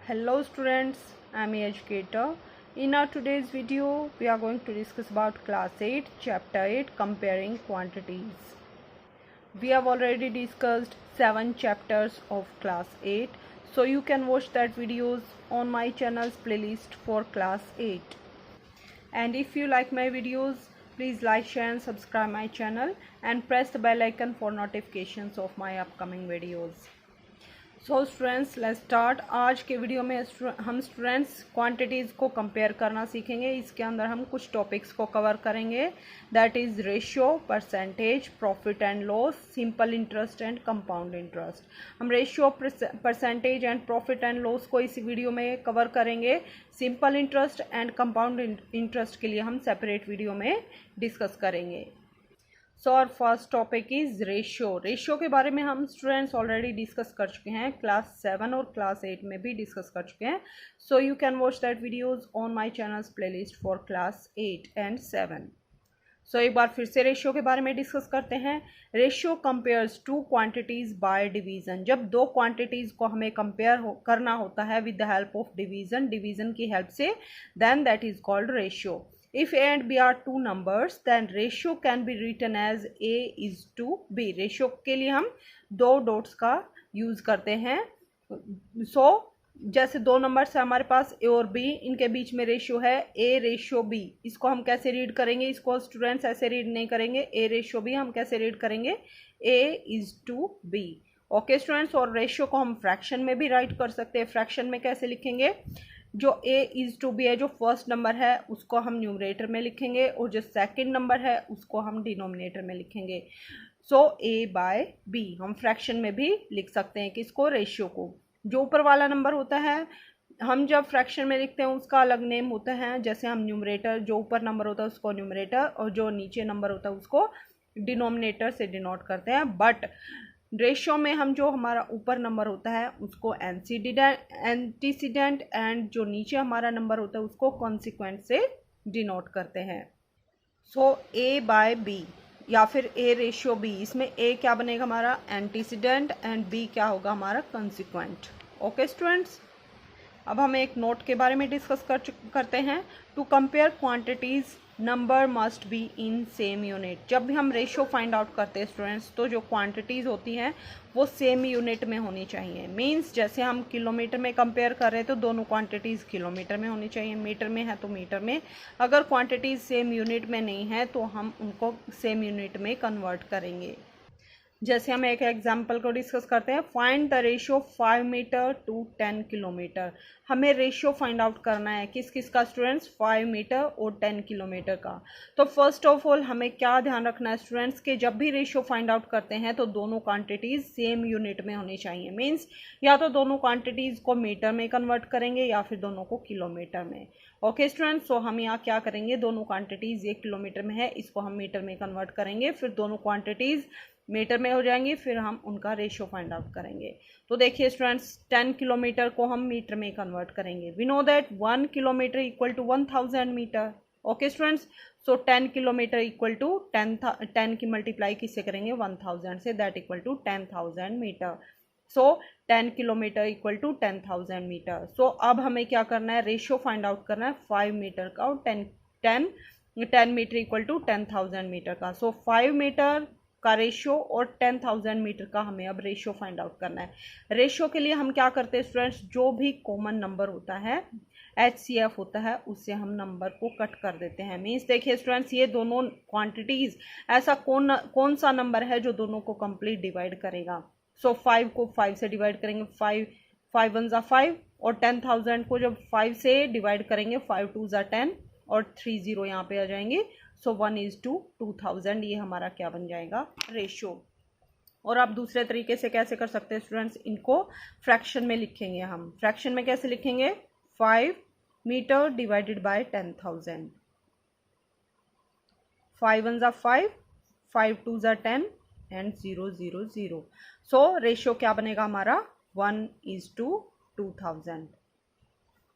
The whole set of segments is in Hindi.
Hello students, I am a educator. In our today's video, we are going to discuss about class 8, chapter 8, comparing quantities. We have already discussed 7 chapters of class 8. So you can watch that videos on my channel's playlist for class 8. And if you like my videos, please like, share and subscribe my channel and press the bell icon for notifications of my upcoming videos. So students let's start. आज के वीडियो में हम स्टूडेंट्स क्वांटिटीज़ को कंपेयर करना सीखेंगे। इसके अंदर हम कुछ टॉपिक्स को कवर करेंगे, that is ratio, percentage, profit and loss, simple interest and compound interest. हम ratio, percentage and profit and loss को इस वीडियो में कवर करेंगे। Simple interest and compound interest के लिए हम सेपरेट वीडियो में डिस्कस करेंगे। सो और first topic is ratio. Ratio के बारे में हम स्टूडेंट्स ऑलरेडी डिस्कस कर चुके हैं, क्लास 7 और क्लास 8 में भी डिस्कस कर चुके हैं। So you can watch that videos on my channels playlist for class 8 and 7। सो एक बार फिर से रेशियो के बारे में डिस्कस करते हैं। Ratio compares two quantities by division. जब दो क्वांटिटीज को हमें कंपेयर करना होता है with the help of division की हेल्प से, then that is called ratio. If A and B are two numbers, then ratio can be written as A is to B. Ratio के लिए हम दो डॉट्स का यूज़ करते हैं। जैसे दो नंबर्स है हमारे पास A और B, इनके बीच में रेशियो है A रेशियो B। इसको हम कैसे रीड करेंगे? इसको स्टूडेंट्स ऐसे रीड नहीं करेंगे। A रेशियो B हम कैसे रीड करेंगे? A is to B। Okay students, और रेशियो को हम फ्रैक्शन में भी राइट कर सकते हैं। फ्रैक्शन में कैसे लिखेंगे? जो A इज टू बी है, जो फर्स्ट नंबर है उसको हम न्यूमरेटर में लिखेंगे और जो सेकंड नंबर है उसको हम डिनोमिनेटर में लिखेंगे। सो A बाय B हम फ्रैक्शन में भी लिख सकते हैं किसको? रेशियो को। जो ऊपर वाला नंबर होता है हम जब फ्रैक्शन में लिखते हैं उसका अलग नेम होता है। जैसे हम न्यूमरेटर, जो ऊपर नंबर होता है उसको न्यूमरेटर और जो नीचे नंबर होता है उसको डिनोमिनेटर से डिनोट करते हैं। बट रेशियो में हम जो हमारा ऊपर नंबर होता है उसको एंटीसीडेंट एंड जो नीचे हमारा नंबर होता है उसको कॉन्सिक्वेंट से डिनोट करते हैं। सो A बाय B या फिर A रेशियो B, इसमें A क्या बनेगा हमारा? एंटीसीडेंट एंड B क्या होगा हमारा? कॉन्सिक्वेंट। ओके स्टूडेंट्स, अब हम एक नोट के बारे में डिस्कस करते हैं। To compare quantities number must be in same unit. जब भी हम रेशियो फाइंड आउट करते हैं स्टूडेंट्स, तो जो क्वांटिटीज़ होती हैं वो सेम यूनिट में होनी चाहिए। मींस जैसे हम किलोमीटर में कंपेयर कर रहे हैं तो दोनों क्वांटिटीज़ किलोमीटर में होनी चाहिए, मीटर में है तो मीटर में। अगर क्वांटिटीज़ सेम यूनिट में नहीं है तो हम उनको सेम यूनिट में कन्वर्ट करेंगे। जैसे हम एक एग्जाम्पल को डिस्कस करते हैं। Find the ratio 5 metre to 10 kilometre. हमें रेशियो फाइंड आउट करना है किस किस का स्टूडेंट्स? 5 मीटर और 10 किलोमीटर का। तो फर्स्ट ऑफ ऑल हमें क्या ध्यान रखना है स्टूडेंट्स के जब भी रेशियो फाइंड आउट करते हैं तो दोनों क्वांटिटीज़ सेम यूनिट में होनी चाहिए। मीन्स या तो दोनों क्वांटिटीज़ को मीटर में कन्वर्ट करेंगे या फिर दोनों को किलोमीटर में। ओके स्टूडेंट्स, सो हम यहाँ क्या करेंगे? दोनों क्वांटिटीज़, ये किलोमीटर में है इसको हम मीटर में कन्वर्ट करेंगे, फिर दोनों क्वांटिटीज़ मीटर में हो जाएंगी, फिर हम उनका रेशियो फाइंड आउट करेंगे। तो देखिए स्टूडेंट्स, 10 किलोमीटर को हम मीटर में कन्वर्ट करेंगे। We know that 1 kilometre equal to 1000 metre. Okay students, so 10 kilometre equal to 10 की मल्टीप्लाई किससे करेंगे? 1000 से, that equal to 10,000 metre. So 10 kilometre equal to 10,000 metre. So अब हमें क्या करना है? रेशियो फाइंड आउट करना है 5 मीटर का और 10 मीटर इक्वल टू 10,000 मीटर का। सो 5 मीटर का रेशियो और 10,000 मीटर का हमें अब रेशियो फाइंड आउट करना है। रेशियो के लिए हम क्या करते हैं स्टूडेंट्स? जो भी कॉमन नंबर होता है, HCF होता है, उससे हम नंबर को कट कर देते हैं। मीन्स देखिए स्टूडेंट्स, ये दोनों क्वांटिटीज़, ऐसा कौन सा नंबर है जो दोनों को कंप्लीट डिवाइड करेगा? सो 5 को 5 से डिवाइड करेंगे, 5 1 ज़ा 5, और 10,000 को जब 5 से डिवाइड करेंगे, 5 2 ज़ा 10 और 3 0 यहाँ पे आ जाएंगे। सो 1 is to 2000, ये हमारा क्या बन जाएगा? रेशियो। और आप दूसरे तरीके से कैसे कर सकते हैं स्टूडेंट्स? इनको फ्रैक्शन में लिखेंगे हम। फ्रैक्शन में कैसे लिखेंगे? 5 मीटर डिवाइडेड बाय 10,000। 5 1 ज़ा 5, 5 2 ज़ा 10 एंड 0 0 0। सो रेशियो क्या बनेगा हमारा? 1 is to 2000।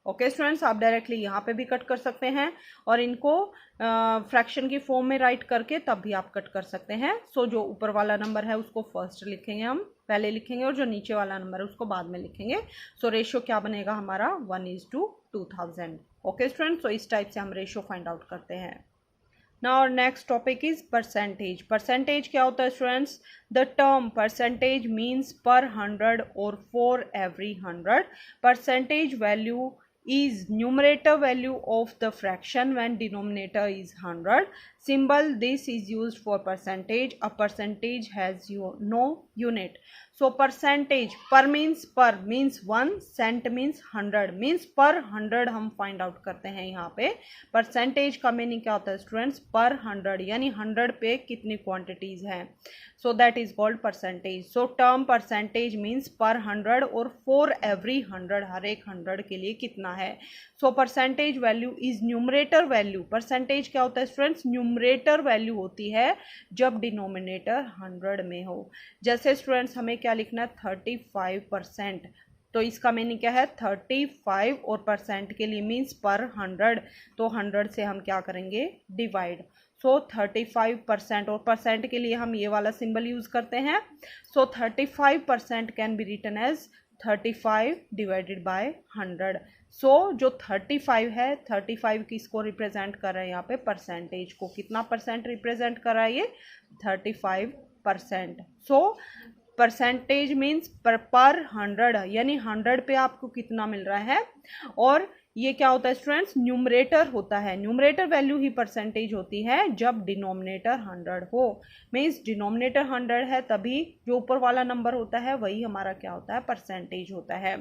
ओके स्टूडेंट्स, आप डायरेक्टली यहाँ पे भी कट कर सकते हैं और इनको फ्रैक्शन की फॉर्म में राइट करके तब भी आप कट कर सकते हैं। सो जो ऊपर वाला नंबर है उसको फर्स्ट लिखेंगे, हम पहले लिखेंगे, और जो नीचे वाला नंबर है उसको बाद में लिखेंगे। सो रेशियो क्या बनेगा हमारा 1:2000। ओके स्टूडेंट्स, तो इस टाइप से हम रेशियो फाइंड आउट करते हैं। Now our next topic is percentage. Percentage क्या होता है students? The term percentage means per 100 or for every 100. Percentage value is numerator value of the fraction when denominator is 100. Symbol this is used for percentage. A percentage has no unit. So percentage, per means 1, cent means 100, means per 100 हम फाइंड आउट करते हैं। यहाँ पे परसेंटेज का मीनिंग क्या होता है स्टूडेंट्स? पर 100, यानी 100 पे कितनी क्वांटिटीज हैं, so that is called percentage. So term percentage means पर 100 और फॉर एवरी 100, हर एक 100 के लिए कितना है। So percentage value is numerator value. Percentage क्या होता है स्टूडेंट्स? न्यूमरेटर वैल्यू होती है जब डिनोमिनेटर 100 में हो। जैसे स्टूडेंट्स हमें क्या लिखना है? 35%, तो इसका मीनिंग क्या है? 35 और परसेंट के लिए मीन्स पर 100, तो 100 से हम क्या करेंगे? डिवाइड। सो 35% और परसेंट के लिए हम ये वाला सिंबल यूज करते हैं। So 35% can be written as 35 divided by 100। So जो 35 है, 35 किसको रिप्रेजेंट कर रहा है यहाँ पे? परसेंटेज को। कितना परसेंट रिप्रेजेंट कर रहा है ये? 35%। सो परसेंटेज मीन्स पर 100, यानी 100 पे आपको कितना मिल रहा है। और ये क्या होता है स्टूडेंट्स? न्यूमरेटर होता है। न्यूमरेटर वैल्यू ही परसेंटेज होती है जब डिनोमिनेटर 100 हो। मीन्स डिनोमिनेटर 100 है तभी जो ऊपर वाला नंबर होता है वही हमारा क्या होता है? परसेंटेज होता है।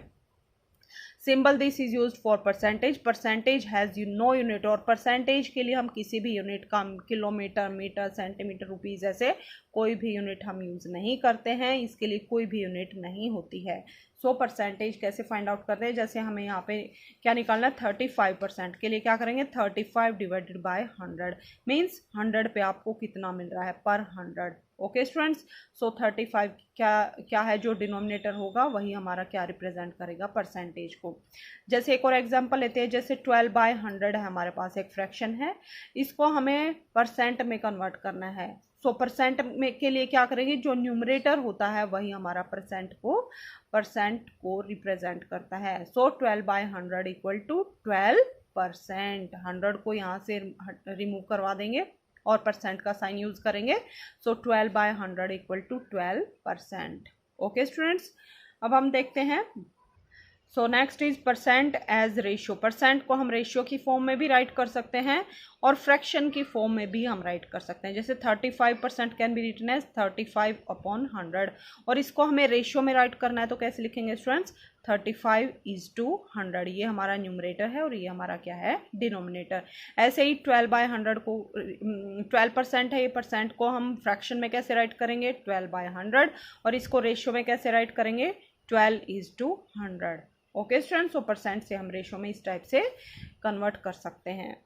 Symbol this is use for percentage. Percentage has no unit, और परसेंटेज के लिए हम किसी भी यूनिट का, किलोमीटर, मीटर, सेंटीमीटर, रुपीज़, ऐसे कोई भी यूनिट हम यूज़ नहीं करते हैं। इसके लिए कोई भी यूनिट नहीं होती है। सो परसेंटेज कैसे फाइंड आउट करते हैं? जैसे हमें यहाँ पे क्या निकालना है? 35% के लिए क्या करेंगे? 35 डिवाइडेड बाय 100, मीन्स 100 पे आपको कितना मिल रहा है? पर 100। ओके स्टूडेंट्स, सो 35 क्या है? जो डिनोमिनेटर होगा वही हमारा क्या रिप्रेजेंट करेगा? परसेंटेज को। जैसे एक और एग्जांपल लेते हैं। जैसे 12/100 है हमारे पास, एक फ्रैक्शन है, इसको हमें परसेंट में कन्वर्ट करना है। सो परसेंट में के लिए क्या करेंगे? जो न्यूमरेटर होता है वही हमारा परसेंट को रिप्रेजेंट करता है। सो 12/100 इक्वल टू 12%। 100 को यहाँ से रिमूव करवा देंगे और परसेंट का साइन यूज करेंगे। So 12/100 equal to 12%। Okay students, अब हम देखते हैं। So next is percent as ratio. Percent को हम रेशियो की फॉर्म में भी राइट कर सकते हैं और फ्रैक्शन की फॉर्म में भी हम राइट कर सकते हैं। जैसे 35% कैन बी रिटन एज 35/100, और इसको हमें रेशियो में राइट करना है तो कैसे लिखेंगे स्टूडेंट्स? 35:100। ये हमारा न्यूमरेटर है और ये हमारा क्या है? डिनोमिनेटर। ऐसे ही 12/100 को 12% है, ये परसेंट को हम फ्रैक्शन में कैसे राइट करेंगे? 12/100, और इसको रेशियो में कैसे राइट करेंगे? 12:100। ओके स्टूडेंट्स, सो परसेंट से हम रेशियो में इस टाइप से कन्वर्ट कर सकते हैं।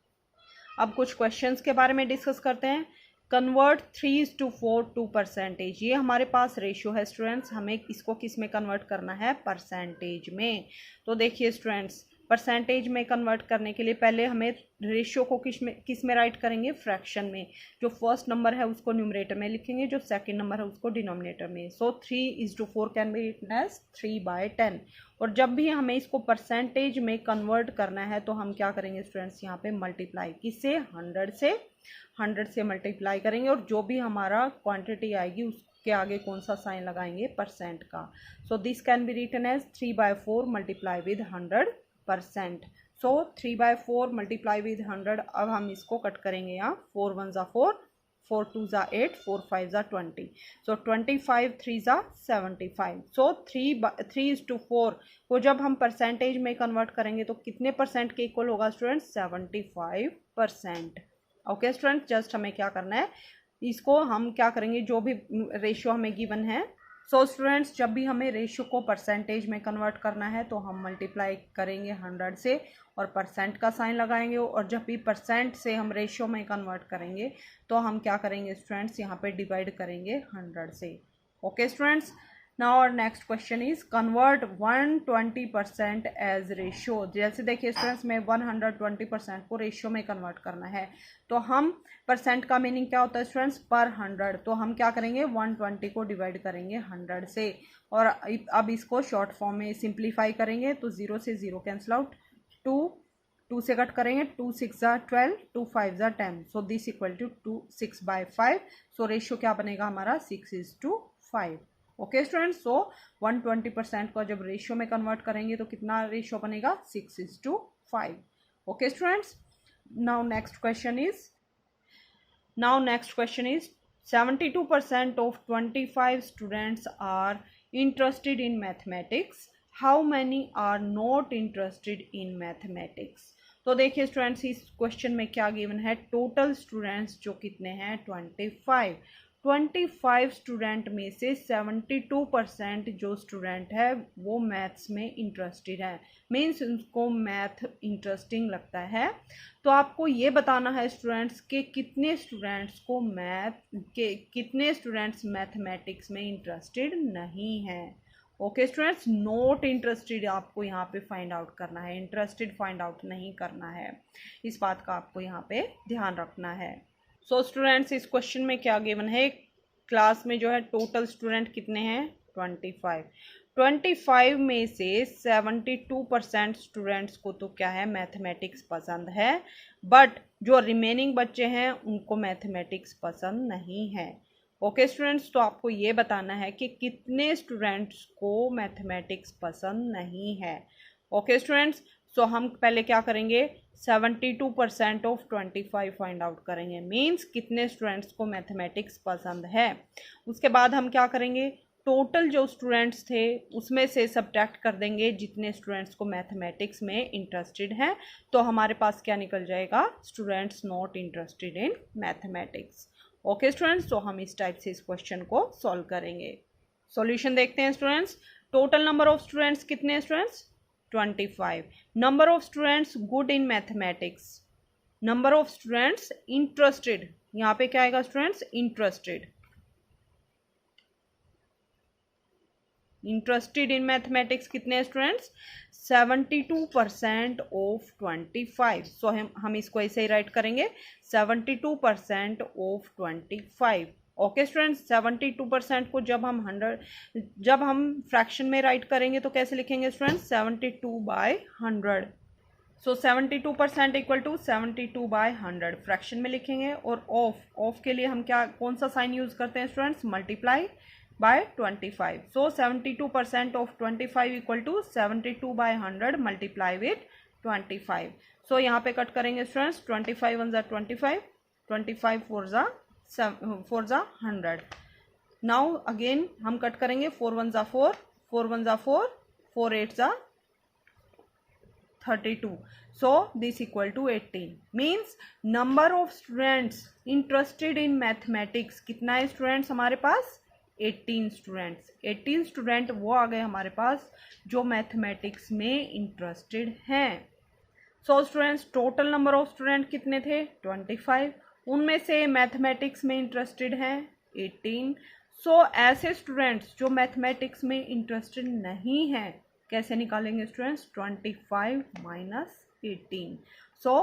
अब कुछ क्वेश्चंस के बारे में डिस्कस करते हैं। Convert 3:4 to percentage. ये हमारे पास रेशियो है स्टूडेंट्स, हमें इसको किस में कन्वर्ट करना है? परसेंटेज में। तो देखिए स्टूडेंट्स, परसेंटेज में कन्वर्ट करने के लिए पहले हमें रेशियो को किस में राइट करेंगे? फ्रैक्शन में। जो फर्स्ट नंबर है उसको न्यूमरेटर में लिखेंगे, जो सेकंड नंबर है उसको डिनोमिनेटर में। सो 3:4 कैन बी रिटन एज 3/10। और जब भी हमें इसको परसेंटेज में कन्वर्ट करना है तो हम क्या करेंगे स्टूडेंट्स? यहाँ पे मल्टीप्लाई, किससे? 100 से मल्टीप्लाई करेंगे, और जो भी हमारा क्वांटिटी आएगी उसके आगे कौन सा साइन लगाएंगे? परसेंट का। So this can be written as 3/4 multiply with 100%। So 3/4 multiply with 100। अब हम इसको कट करेंगे यहाँ। 4 1 ज़ा 4, 4 2 ज़ा 8, 4 5 ज़ा 20। सो 25 3 ज़ा 75। सो 3:4 को जब हम परसेंटेज में कन्वर्ट करेंगे तो कितने परसेंट के इक्वल होगा स्टूडेंट्स? 75%। ओके स्टूडेंट्स, जस्ट हमें क्या करना है? इसको हम क्या करेंगे? जो भी रेशियो हमें गिवन है। सो स्टूडेंट्स, जब भी हमें रेशियो को परसेंटेज में कन्वर्ट करना है तो हम मल्टीप्लाई करेंगे 100 से और परसेंट का साइन लगाएंगे, और जब भी परसेंट से हम रेशियो में कन्वर्ट करेंगे तो हम क्या करेंगे स्टूडेंट्स? यहाँ पे डिवाइड करेंगे 100 से। ओके स्टूडेंट्स, नाउ और next question is convert 120% as ratio. जैसे देखिए स्टूडेंट्स में 120% को रेशियो में कन्वर्ट करना है, तो हम परसेंट का मीनिंग क्या होता है स्टूडेंट्स, पर 100। तो हम क्या करेंगे 120 को डिवाइड करेंगे 100 से, और अब इसको शॉर्ट फॉर्म में सिंप्लीफाई करेंगे तो 0 से 0 कैंसिल आउट, 2 से कट करेंगे, 2 6 ज़ा 12, 2 5 ज़ा 10, so this equal to 2 6/5। So ratio क्या बनेगा हमारा 6:5। ओके स्टूडेंट्स, सो 120% को जब रेशियो में कन्वर्ट करेंगे तो कितना रेशियो बनेगा 6:5। Okay students, now next question is 72% of 25 students are interested in mathematics. How many are not interested in mathematics? तो देखिए स्टूडेंट्स इस क्वेश्चन में क्या गिवन है, टोटल स्टूडेंट्स जो कितने हैं 25 स्टूडेंट में से 72% जो स्टूडेंट है वो मैथ्स में इंटरेस्टेड है, मीन्स उनको मैथ इंटरेस्टिंग लगता है। तो आपको ये बताना है स्टूडेंट्स कि कितने स्टूडेंट्स मैथमेटिक्स में इंटरेस्टेड नहीं हैं। ओके स्टूडेंट्स, नॉट इंटरेस्टेड आपको यहाँ पे फाइंड आउट करना है, इंटरेस्टेड फाइंड आउट नहीं करना है, इस बात का आपको यहाँ पे ध्यान रखना है। सो स्टूडेंट्स इस क्वेश्चन में क्या गिवन है, क्लास में जो है टोटल स्टूडेंट कितने हैं 25 में से 72% स्टूडेंट्स को तो क्या है मैथमेटिक्स पसंद है, बट जो रिमेनिंग बच्चे हैं उनको मैथमेटिक्स पसंद नहीं है। ओके स्टूडेंट्स, तो आपको ये बताना है कि कितने स्टूडेंट्स को मैथमेटिक्स पसंद नहीं है। ओके स्टूडेंट्स, सो हम पहले क्या करेंगे 72% ऑफ 25 फाइंड आउट करेंगे, मीन्स कितने स्टूडेंट्स को मैथमेटिक्स पसंद है। उसके बाद हम क्या करेंगे, टोटल जो स्टूडेंट्स थे उसमें से सब्ट्रैक्ट कर देंगे जितने स्टूडेंट्स को मैथमेटिक्स में इंटरेस्टेड हैं, तो हमारे पास क्या निकल जाएगा, students not interested in mathematics. Okay students, तो हम इस टाइप से इस क्वेश्चन को सॉल्व करेंगे। सॉल्यूशन देखते हैं students. Total number of students कितने हैं students 25। Number of students good in mathematics, number of students interested, यहाँ पे क्या आएगा स्टूडेंट्स इंटरेस्टेड इन मैथमेटिक्स कितने हैं स्टूडेंट्स 72% ऑफ 25। सो हम इसको ऐसे ही राइट करेंगे 72% ऑफ 25। ओके स्टूडेंट्स, 72% को जब हम फ्रैक्शन में राइट करेंगे तो कैसे लिखेंगे students 72/100। So 72% equal to 72/100 fraction में लिखेंगे, और ऑफ के लिए हम कौन सा साइन यूज करते हैं students, multiply by 25। so 72% of 25 equal to 72/100 multiply with 25। So यहाँ पे कट करेंगे स्टूडेंट्स 25 1 ज़ा 25, 25 4 ज़ा 100। नाउ अगेन हम कट करेंगे 4 1 ज़ा 4, 4 1 ज़ा 4, 4 8 ज़ा 32। So this equal to 18, means number of students interested in mathematics कितना है स्टूडेंट्स हमारे पास 18 स्टूडेंट्स। 18 स्टूडेंट वो आ गए हमारे पास जो मैथमेटिक्स में इंटरेस्टेड हैं। So students total number of student कितने थे 25, उनमें से मैथमेटिक्स में इंटरेस्टेड हैं 18। सो ऐसे स्टूडेंट्स जो मैथमेटिक्स में इंटरेस्टेड नहीं हैं कैसे निकालेंगे students 25 minus 18। So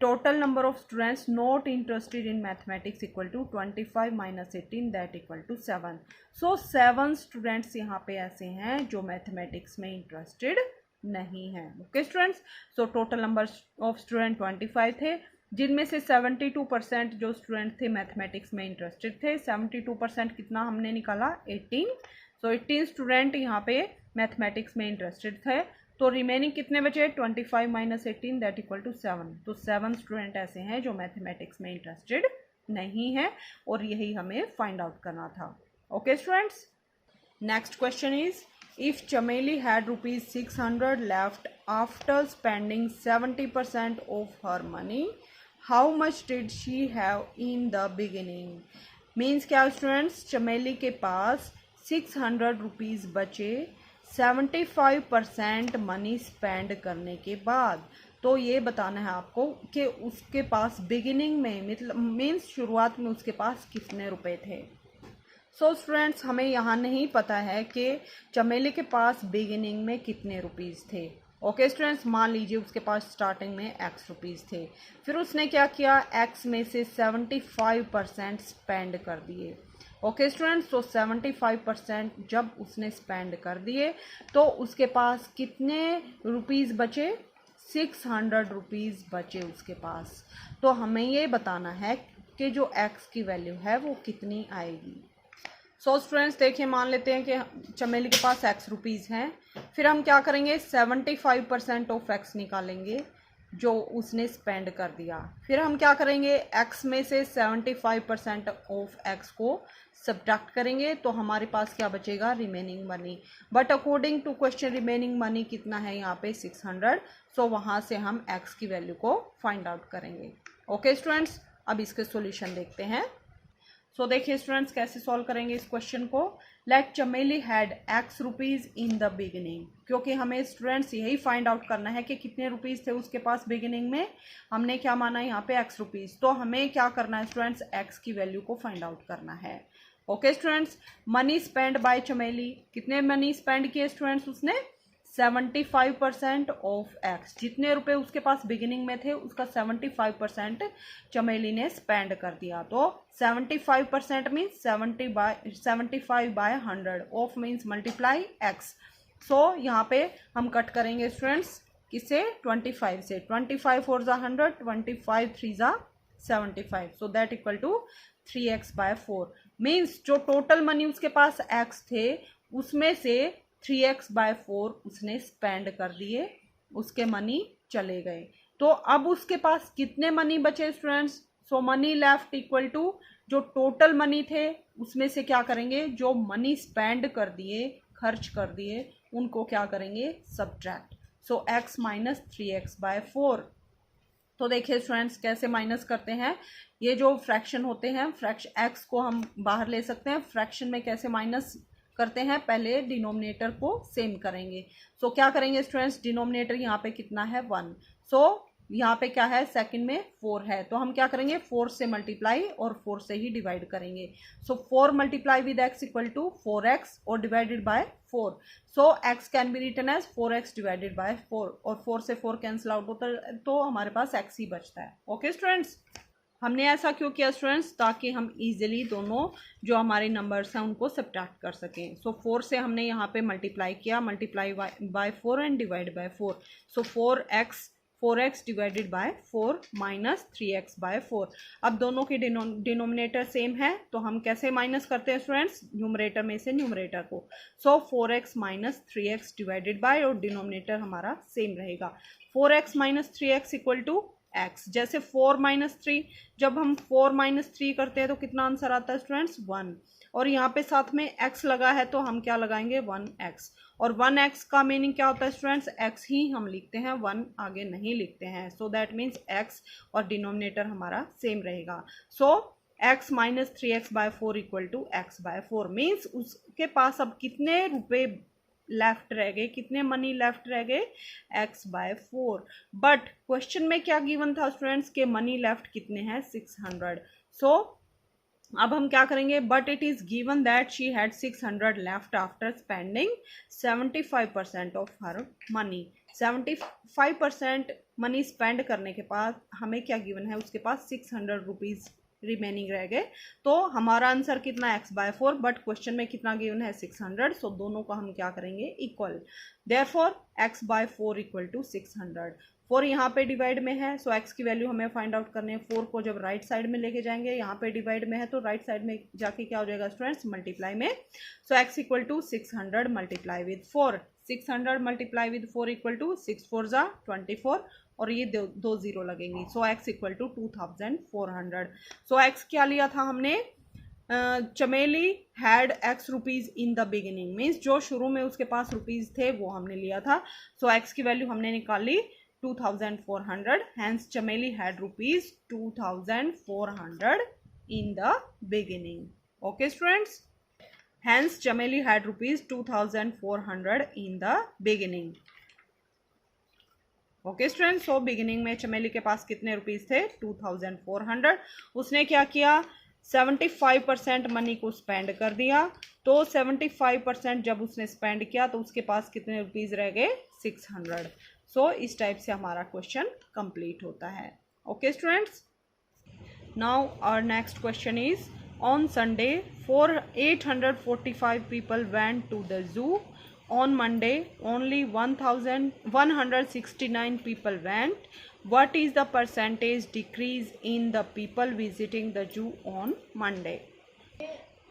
total number of students not interested in mathematics equal to 25 minus 18 that equal to 7। so 7 students यहाँ पे ऐसे हैं जो mathematics में interested नहीं हैं। Okay students, so total number of student 25 थे, जिनमें से 72% जो स्टूडेंट थे मैथमेटिक्स में इंटरेस्टेड थे। 72% कितना हमने निकाला 18। सो 18 स्टूडेंट यहाँ पे मैथमेटिक्स में इंटरेस्टेड थे, तो रिमेनिंग कितने बचे 25 माइनस 18 दैट इक्वल टू 7। तो 7 स्टूडेंट ऐसे हैं जो मैथमेटिक्स में इंटरेस्टेड नहीं है, और यही हमें फाइंड आउट करना था। Okay students, next question is if Chameli had ₹600 left after spending 70% of her money, how much did she have in the beginning. Means क्या स्टूडेंट्स, चमेली के पास 600 रुपीज़ बचे 75% मनी स्पेंड करने के बाद। तो ये बताना है आपको कि उसके पास बिगिनिंग में मतलब मीन्स शुरुआत में उसके पास कितने रुपए थे। सो स्टूडेंट्स, हमें यहाँ नहीं पता है कि चमेली के पास बिगिनिंग में कितने रुपीज़ थे। ओके स्टूडेंट्स, मान लीजिए उसके पास स्टार्टिंग में एक्स रुपीज़ थे, फिर उसने क्या किया, एक्स में से 75% स्पेंड कर दिए। ओके स्टूडेंट्स, तो 75% जब उसने स्पेंड कर दिए तो उसके पास कितने रुपीज़ बचे, 600 रुपीज़ बचे उसके पास। तो हमें ये बताना है कि जो एक्स की वैल्यू है वो कितनी आएगी। सो स्टूडेंट्स देखिए, मान लेते हैं कि चमेली के पास एक्स रुपीज़ हैं, फिर हम क्या करेंगे, 75% ऑफ एक्स निकालेंगे जो उसने स्पेंड कर दिया। फिर हम क्या करेंगे, एक्स में से 75% ऑफ एक्स को सब्ट्रैक्ट करेंगे तो हमारे पास क्या बचेगा, remaining money. But according to question remaining money कितना है यहाँ पे, 600। सो वहाँ से हम एक्स की वैल्यू को फाइंड आउट करेंगे। ओके स्टूडेंट्स, अब इसके सॉल्यूशन देखते हैं। सो देखिए स्टूडेंट्स, कैसे सॉल्व करेंगे इस क्वेश्चन को। लाइक चमेली had x rupees in the beginning, क्योंकि हमें स्टूडेंट्स यही फाइंड आउट करना है कि कितने रुपीज़ थे उसके पास बिगिनिंग में। हमने क्या माना यहाँ पे, एक्स रुपीज़। तो हमें क्या करना है स्टूडेंट्स, एक्स की वैल्यू को फाइंड आउट करना है। Okay students, money spend by चमेली, कितने मनी स्पेंड किए स्टूडेंट्स उसने, 75% ऑफ एक्स। जितने रुपए उसके पास बिगिनिंग में थे उसका 75% चमेली ने स्पेंड कर दिया। तो 75% means 75/100, of means multiply x. So यहाँ पे हम कट करेंगे स्टूडेंट्स, किसे, 25 से। 25 4 ज़ा 100, 25 3 ज़ा 75, so that equal to 3x/4। Means जो टोटल मनी उसके पास एक्स थे उसमें से 3x/4 उसने स्पेंड कर दिए, उसके मनी चले गए। तो अब उसके पास कितने मनी बचे students, so money left equal to जो टोटल मनी थे उसमें से क्या करेंगे, जो मनी स्पेंड कर दिए, खर्च कर दिए, उनको क्या करेंगे, सब्ट्रैक्ट। सो x माइनस 3x/4। तो देखिए स्टूडेंट्स कैसे माइनस करते हैं, ये जो फ्रैक्शन होते हैं, फ्रैक्शन एक्स को हम बाहर ले सकते हैं। फ्रैक्शन में कैसे माइनस करते हैं, पहले डिनोमिनेटर को सेम करेंगे। सो क्या करेंगे स्टूडेंट्स, डिनोमिनेटर यहाँ पे कितना है, 1। सो यहाँ पे क्या है, सेकंड में 4 है, तो हम क्या करेंगे, 4 से मल्टीप्लाई और 4 से ही डिवाइड करेंगे। So 4 multiply with x equal to 4x और divided by 4। So x can be written as 4x divided by 4, और 4 से 4 कैंसिल आउट होता है तो हमारे पास x ही बचता है। ओके स्टूडेंट्स, हमने ऐसा क्यों किया स्टूडेंट्स, ताकि हम इजीली दोनों जो हमारे नंबर्स हैं उनको सब्ट्रैक्ट कर सकें। सो 4 से हमने यहाँ पे मल्टीप्लाई किया, multiply by 4 and divide by 4। So 4x divided by 4 minus 3x/4। अब दोनों की डिनोमिनेटर सेम है तो हम कैसे माइनस करते हैं स्टूडेंट्स, न्यूमरेटर में से न्यूमरेटर को। सो 4x minus 3x divided by, और डिनोमिनेटर हमारा सेम रहेगा। 4x minus 3x equal to x। जैसे 4 माइनस 3, जब हम 4 माइनस 3 करते हैं तो कितना आंसर आता है स्टूडेंट्स, 1। और यहाँ पे साथ में x लगा है तो हम क्या लगाएंगे, 1x। और 1x का मीनिंग क्या होता है स्टूडेंट्स, x ही हम लिखते हैं, 1 आगे नहीं लिखते हैं। सो दैट मीन्स x और डिनोमिनेटर हमारा सेम रहेगा। So x minus 3x/4 equal to x/4। Means उसके पास अब कितने रुपए लेफ्ट रह गए, कितने मनी लेफ्ट रह गए, x/4। बट क्वेश्चन में क्या गिवन था स्टूडेंट्स के मनी लेफ्ट कितने हैं, 600। सो अब हम क्या करेंगे, but it is given that she had 600 left after spending 75% of her money. 75% money spend करने के बाद हमें क्या गिवन है, उसके पास 600 रुपीज़ रिमेनिंग रह गए। तो हमारा आंसर कितना, x/4, बट क्वेश्चन में कितना गिवन है, 600। सो दोनों को हम क्या करेंगे, equal. Therefore x/4 equal to 600। 4 यहाँ पे डिवाइड में है, सो x की वैल्यू हमें फाइंड आउट करनी है। 4 को जब राइट साइड में लेके जाएंगे, यहाँ पे डिवाइड में है तो राइट साइड में जाके क्या हो जाएगा स्टूडेंट्स, मल्टीप्लाई में। So x equal to 600 multiply with 4। 600 multiply with 4 equal to 6 4 ज़ा 24, और ये दो जीरो लगेंगी। So x equal to 2400। So x क्या लिया था हमने, Chameli had x rupees in the beginning, means जो शुरू में उसके पास रुपीज़ थे वो हमने लिया था। सो x की वैल्यू हमने निकाली 2400, hence चमेली had rupees 2400 in the beginning. Okay students, hence चमेली had rupees 2400 in the beginning. Okay students, so beginning में चमेली के पास कितने रुपीस थे, 2400। उसने क्या किया, 75% मनी को स्पेंड कर दिया, तो 75% जब उसने स्पेंड किया तो उसके पास कितने रुपीज़ रह गए? 600। सो इस टाइप से हमारा क्वेश्चन कंप्लीट होता है। Okay students, now our next question is on Sunday 845 people went to the zoo. On Monday only 1169 people went. What is the percentage decrease in the people visiting the zoo on Monday?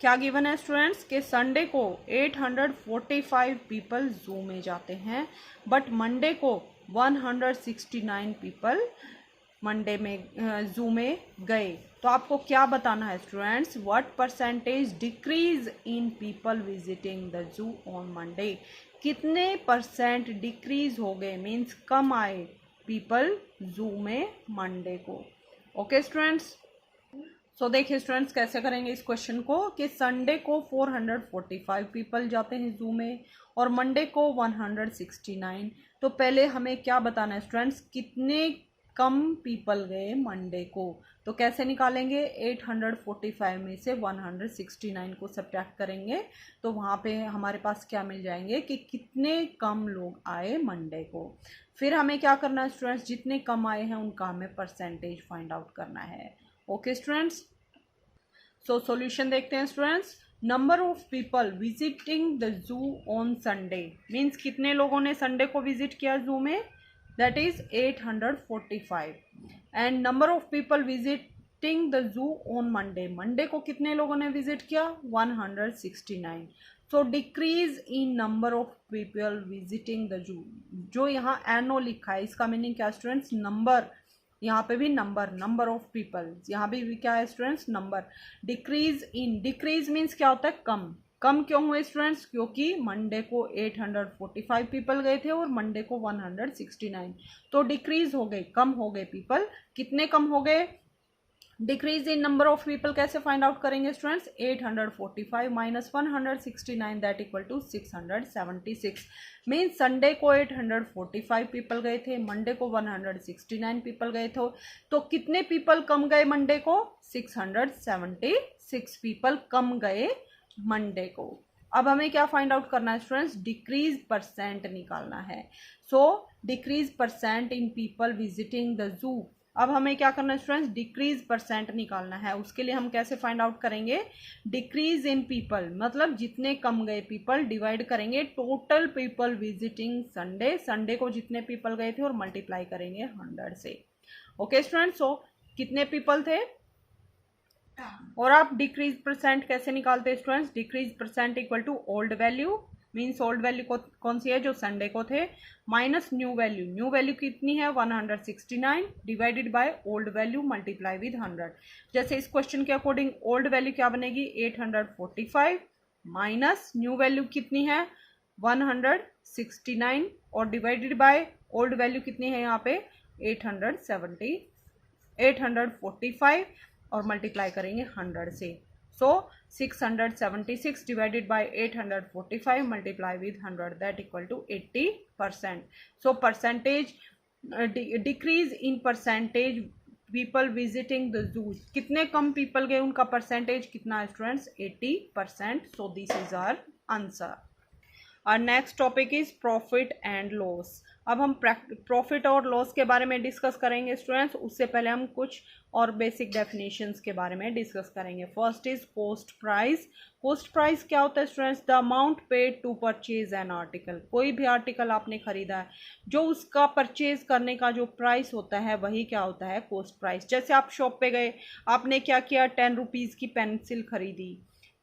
क्या गिवन है स्टूडेंट्स कि संडे को 845 पीपल जू में जाते हैं, बट मंडे को 169 पीपल मंडे में जू में गए। तो आपको क्या बताना है students? What percentage decrease in people visiting the zoo on Monday? कितने परसेंट डिक्रीज हो गए, मीन्स कम आए पीपल जू में मंडे को। ओके स्टूडेंट्स, सो देखिए स्टूडेंट्स कैसे करेंगे इस क्वेश्चन को कि संडे को 445 पीपल जाते हैं जू में और मंडे को 169। तो पहले हमें क्या बताना है स्टूडेंट्स? कितने कम पीपल गए मंडे को। तो कैसे निकालेंगे? 845 में से 169 को सब्ट्रैक्ट करेंगे तो वहाँ पे हमारे पास क्या मिल जाएंगे कि कितने कम लोग आए मंडे को। फिर हमें क्या करना है स्टूडेंट्स? जितने कम आए हैं उनका हमें परसेंटेज फाइंड आउट करना है। ओके स्टूडेंट्स, सो सॉल्यूशन देखते हैं students. Number of people visiting the zoo on Sunday, means कितने लोगों ने संडे को विजिट किया जू में? That is 845। And number of people visiting the zoo on Monday, Monday को कितने लोगों ने विजिट किया? 169। So decrease in number of people visiting the zoo, जो यहाँ एनओ लिखा है इसका मीनिंग क्या स्टूडेंट्स? नंबर। यहाँ पे भी नंबर ऑफ पीपल, यहाँ भी क्या है students? Number. Decrease in, decrease means क्या होता है? कम। कम क्यों हुए स्टूडेंट्स? क्योंकि मंडे को 845 पीपल गए थे और मंडे को 169, तो डिक्रीज हो गए, कम हो गए पीपल। कितने कम हो गए? Decrease in number of people कैसे फाइंड आउट करेंगे students? 845 minus 169 that equal to 676। Means Sunday को 845 पीपल गए थे, मंडे को 169 पीपल गए थे, तो कितने पीपल कम गए मंडे को? 676 पीपल कम गए मंडे को। अब हमें क्या फाइंड आउट करना है स्टूडेंट्स? डिक्रीज परसेंट निकालना है। So decrease percent in people visiting the zoo. अब हमें क्या करना है स्टूडेंट्स? डिक्रीज परसेंट निकालना है। उसके लिए हम कैसे फाइंड आउट करेंगे? डिक्रीज इन पीपल मतलब जितने कम गए पीपल डिवाइड करेंगे total people visiting Sunday, Sunday को जितने पीपल गए थे और मल्टीप्लाई करेंगे 100 से। ओके स्टूडेंट्स, सो कितने पीपल थे? और आप डिक्रीज परसेंट कैसे निकालते हैं students? Decrease percent equal to old value, means old value कौन सी है? जो संडे को थे, minus new value. New value कितनी है? 169 divided by old value multiply with 100। जैसे इस क्वेश्चन के अकॉर्डिंग ओल्ड वैल्यू क्या बनेगी? 845 माइनस न्यू वैल्यू कितनी है? 169 और डिवाइडेड बाय ओल्ड वैल्यू कितनी है यहाँ पे? 845 और मल्टीप्लाई करेंगे 100 से। So 676 divided by 845 multiply with 100 that equal to 80%। So percentage decrease in percentage people visiting the zoo, कितने कम पीपल गए उनका परसेंटेज कितना है students? 80%। So this is our answer. और next topic is profit and loss. अब हम प्रॉफिट और लॉस के बारे में डिस्कस करेंगे स्टूडेंट्स। उससे पहले हम कुछ और बेसिक डेफिनेशंस के बारे में डिस्कस करेंगे। First is cost price. Cost price क्या होता है students? The amount paid to purchase an article. कोई भी आर्टिकल आपने खरीदा है, जो उसका परचेज करने का जो प्राइस होता है वही क्या होता है? Cost price. जैसे आप शॉप पे गए, आपने क्या किया? 10 रुपीज़ की पेंसिल खरीदी,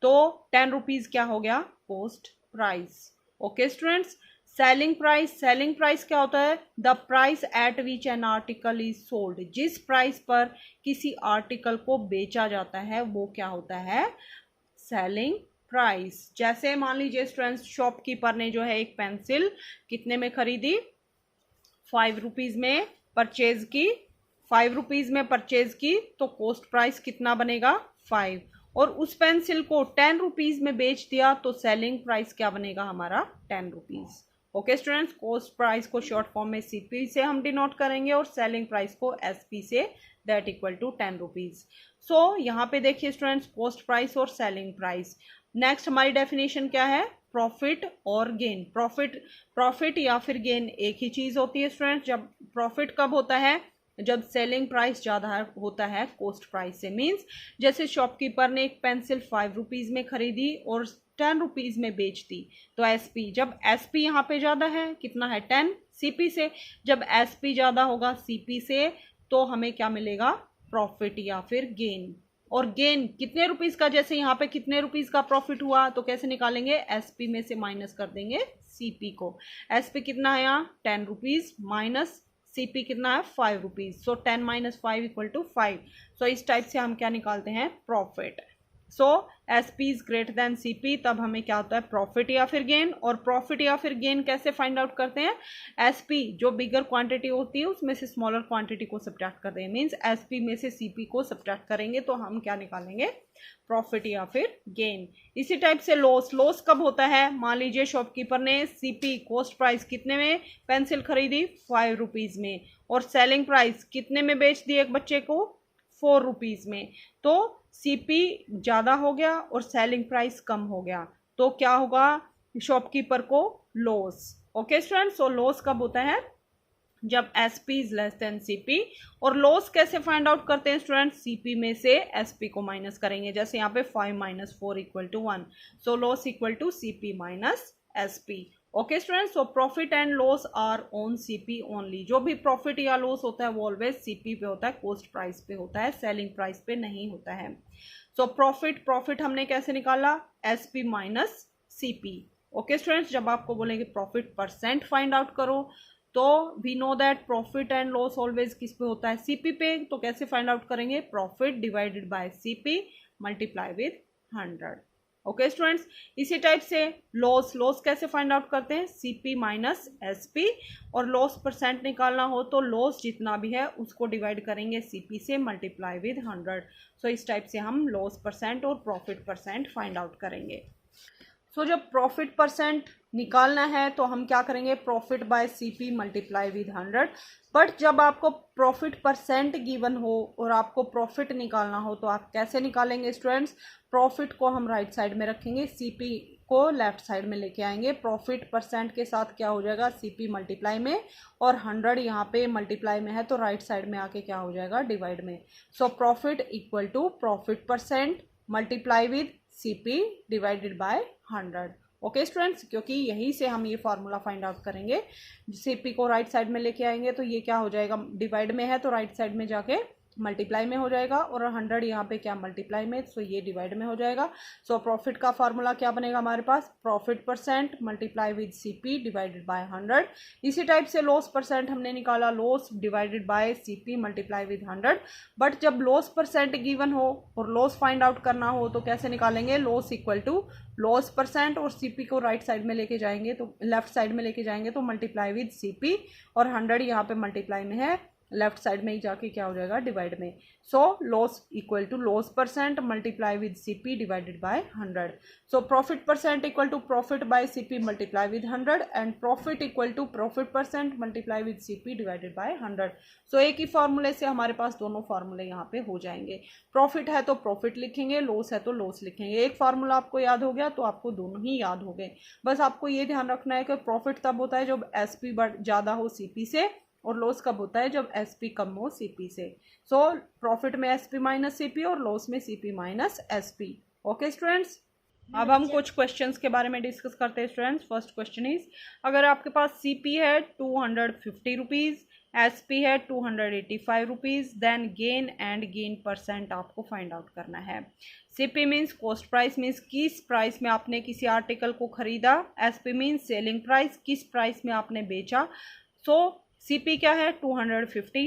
तो 10 रुपीज़ क्या हो गया? Cost price. Okay students, selling price. Selling price क्या होता है? The price at which an article is sold. जिस प्राइस पर किसी आर्टिकल को बेचा जाता है वो क्या होता है? Selling price. जैसे मान लीजिए स्टूडेंट्स, शॉपकीपर ने जो है एक पेंसिल कितने में खरीदी? 5 रुपीज़ में परचेज की। 5 रुपीज़ में परचेज की तो कॉस्ट प्राइस कितना बनेगा? 5। और उस पेंसिल को 10 रुपीज़ में बेच दिया तो सेलिंग प्राइस क्या बनेगा हमारा? 10 rupees. Okay students, cost price को शॉर्ट फॉर्म में सीपी से हम डिनोट करेंगे और सेलिंग प्राइस को एसपी से, दैट इक्वल टू 10 रुपीज। सो यहाँ पे देखिए स्टूडेंट्स, कॉस्ट प्राइस और सेलिंग प्राइस। नेक्स्ट हमारी डेफिनेशन क्या है, प्रॉफिट और गेन। प्रॉफिट या फिर गेन एक ही चीज होती है स्टूडेंट्स। जब प्रॉफिट कब होता है, जब सेलिंग प्राइस ज़्यादा होता है कॉस्ट प्राइस से। मीन्स जैसे शॉपकीपर ने एक पेंसिल 5 रुपीज़ में खरीदी और 10 रुपीज़ में बेच दी, तो एसपी, जब एसपी यहाँ पे ज़्यादा है, कितना है 10 सीपी से, जब एसपी ज़्यादा होगा सीपी से तो हमें क्या मिलेगा, प्रॉफिट या फिर गेन। और गेन कितने रुपीज़ का, जैसे यहाँ पे कितने रुपीज़ का प्रॉफिट हुआ तो कैसे निकालेंगे, एसपी में से माइनस कर देंगे सीपी को। एसपी कितना है यहाँ 10 रुपीज़ माइनस सीपी कितना है 5 rupees. So 10 minus 5 equal to 5। So इस टाइप से हम क्या निकालते हैं, profit. So SP is greater than CP, तब हमें क्या होता है, प्रॉफिट या फिर गेन। और प्रॉफिट या फिर गेन कैसे फाइंड आउट करते हैं, एसपी जो बिगर क्वांटिटी होती है उसमें से स्मॉलर क्वांटिटी को सब्ट्रैक्ट करते हैं। मींस एसपी में से सीपी को सब्ट्रैक्ट करेंगे तो हम क्या निकालेंगे, प्रॉफिट या फिर गेन। इसी टाइप से लॉस कब होता है, मान लीजिए शॉपकीपर ने सीपी कॉस्ट प्राइस कितने में पेंसिल खरीदी 5 रुपीज में, और सेलिंग प्राइस कितने में बेच दी एक बच्चे को 4 रुपीज में, तो सीपी ज़्यादा हो गया और सेलिंग प्राइस कम हो गया, तो क्या होगा, शॉपकीपर को loss. Okay students, so loss कब होता है, जब SP is less than CP. और लॉस कैसे फाइंड आउट करते हैं स्टूडेंट्स, सीपी में से एसपी को माइनस करेंगे। जैसे यहाँ पे 5 minus 4 equal to 1, so loss equal to CP minus SP. Okay students, so profit and loss are on CP only. जो भी प्रॉफिट या लॉस होता है वो ऑलवेज सीपी पे होता है, कॉस्ट प्राइस पे होता है, सेलिंग प्राइस पे नहीं होता है। सो प्रॉफिट हमने कैसे निकाला, SP minus CP. Okay students, जब आपको बोलेंगे प्रॉफिट परसेंट फाइंड आउट करो, तो we know that profit and loss always किस पे होता है, सीपी पे। तो कैसे फाइंड आउट करेंगे, profit divided by CP multiply with 100। Okay students, इसी टाइप से लॉस कैसे फाइंड आउट करते हैं, सीपी माइनस एसपी। और लॉस परसेंट निकालना हो तो लॉस जितना भी है उसको डिवाइड करेंगे सीपी से मल्टीप्लाई विद 100। सो इस टाइप से हम लॉस परसेंट और प्रॉफिट परसेंट फाइंड आउट करेंगे। सो जब प्रॉफिट परसेंट निकालना है तो हम क्या करेंगे, profit by CP multiply with 100। But जब आपको प्रॉफिट परसेंट गिवन हो और आपको प्रॉफिट निकालना हो तो आप कैसे निकालेंगे स्टूडेंट्स, प्रॉफिट को हम राइट साइड में रखेंगे, सीपी को लेफ्ट साइड में लेके आएंगे। प्रॉफिट परसेंट के साथ क्या हो जाएगा, सीपी मल्टीप्लाई में, और 100 यहाँ पे मल्टीप्लाई में है तो राइट साइड में आके क्या हो जाएगा, डिवाइड में। So profit equal to profit percent multiply with CP divided by 100। Okay students, क्योंकि यहीं से हम ये फार्मूला फाइंड आउट करेंगे। सीपी को राइट साइड में लेके आएंगे तो ये क्या हो जाएगा, डिवाइड में है तो राइट साइड में जाके मल्टीप्लाई में हो जाएगा, और 100 यहाँ पे क्या मल्टीप्लाई में, सो ये डिवाइड में हो जाएगा। सो प्रॉफिट का फार्मूला क्या बनेगा हमारे पास, profit percent multiply with CP divided by 100। इसी टाइप से लॉस परसेंट हमने निकाला, loss divided by CP multiply with 100। But जब लॉस परसेंट गिवन हो और लॉस फाइंड आउट करना हो तो कैसे निकालेंगे, loss equal to loss percent, और सीपी को राइट साइड में लेके जाएंगे तो लेफ्ट साइड में लेके जाएंगे तो मल्टीप्लाई विद सीपी, और 100 यहाँ पे मल्टीप्लाई में है, लेफ्ट साइड में ही जाके क्या हो जाएगा, डिवाइड में। So loss equal to loss percent multiply with CP divided by 100। So profit percent equal to profit by CP multiply with 100 and profit equal to profit percent multiply with CP divided by 100। So एक ही फॉर्मूले से हमारे पास दोनों फार्मूले यहाँ पे हो जाएंगे। प्रॉफिट है तो प्रॉफिट लिखेंगे, लॉस है तो लॉस लिखेंगे। एक फार्मूला आपको याद हो गया तो आपको दोनों ही याद हो गए। बस आपको ये ध्यान रखना है कि प्रॉफिट तब होता है जब एसपी ज़्यादा हो सीपी से, और लॉस कब होता है जब एसपी कम हो सीपी से। सो प्रॉफिट में एसपी माइनस सीपी और लॉस में CP minus SP. Okay students, अब हम कुछ क्वेश्चंस के बारे में डिस्कस करते हैं स्टूडेंट्स। फर्स्ट क्वेश्चन इज, अगर आपके पास सीपी है 250 रुपीज़, एसपी है 285 रुपीज़, देन गेन परसेंट आपको फाइंड आउट करना है। CP means cost price, means किस प्राइस में आपने किसी आर्टिकल को खरीदा, एसपी मीन्स सेलिंग प्राइस, किस प्राइस में आपने बेचा। सो सीपी क्या है 250,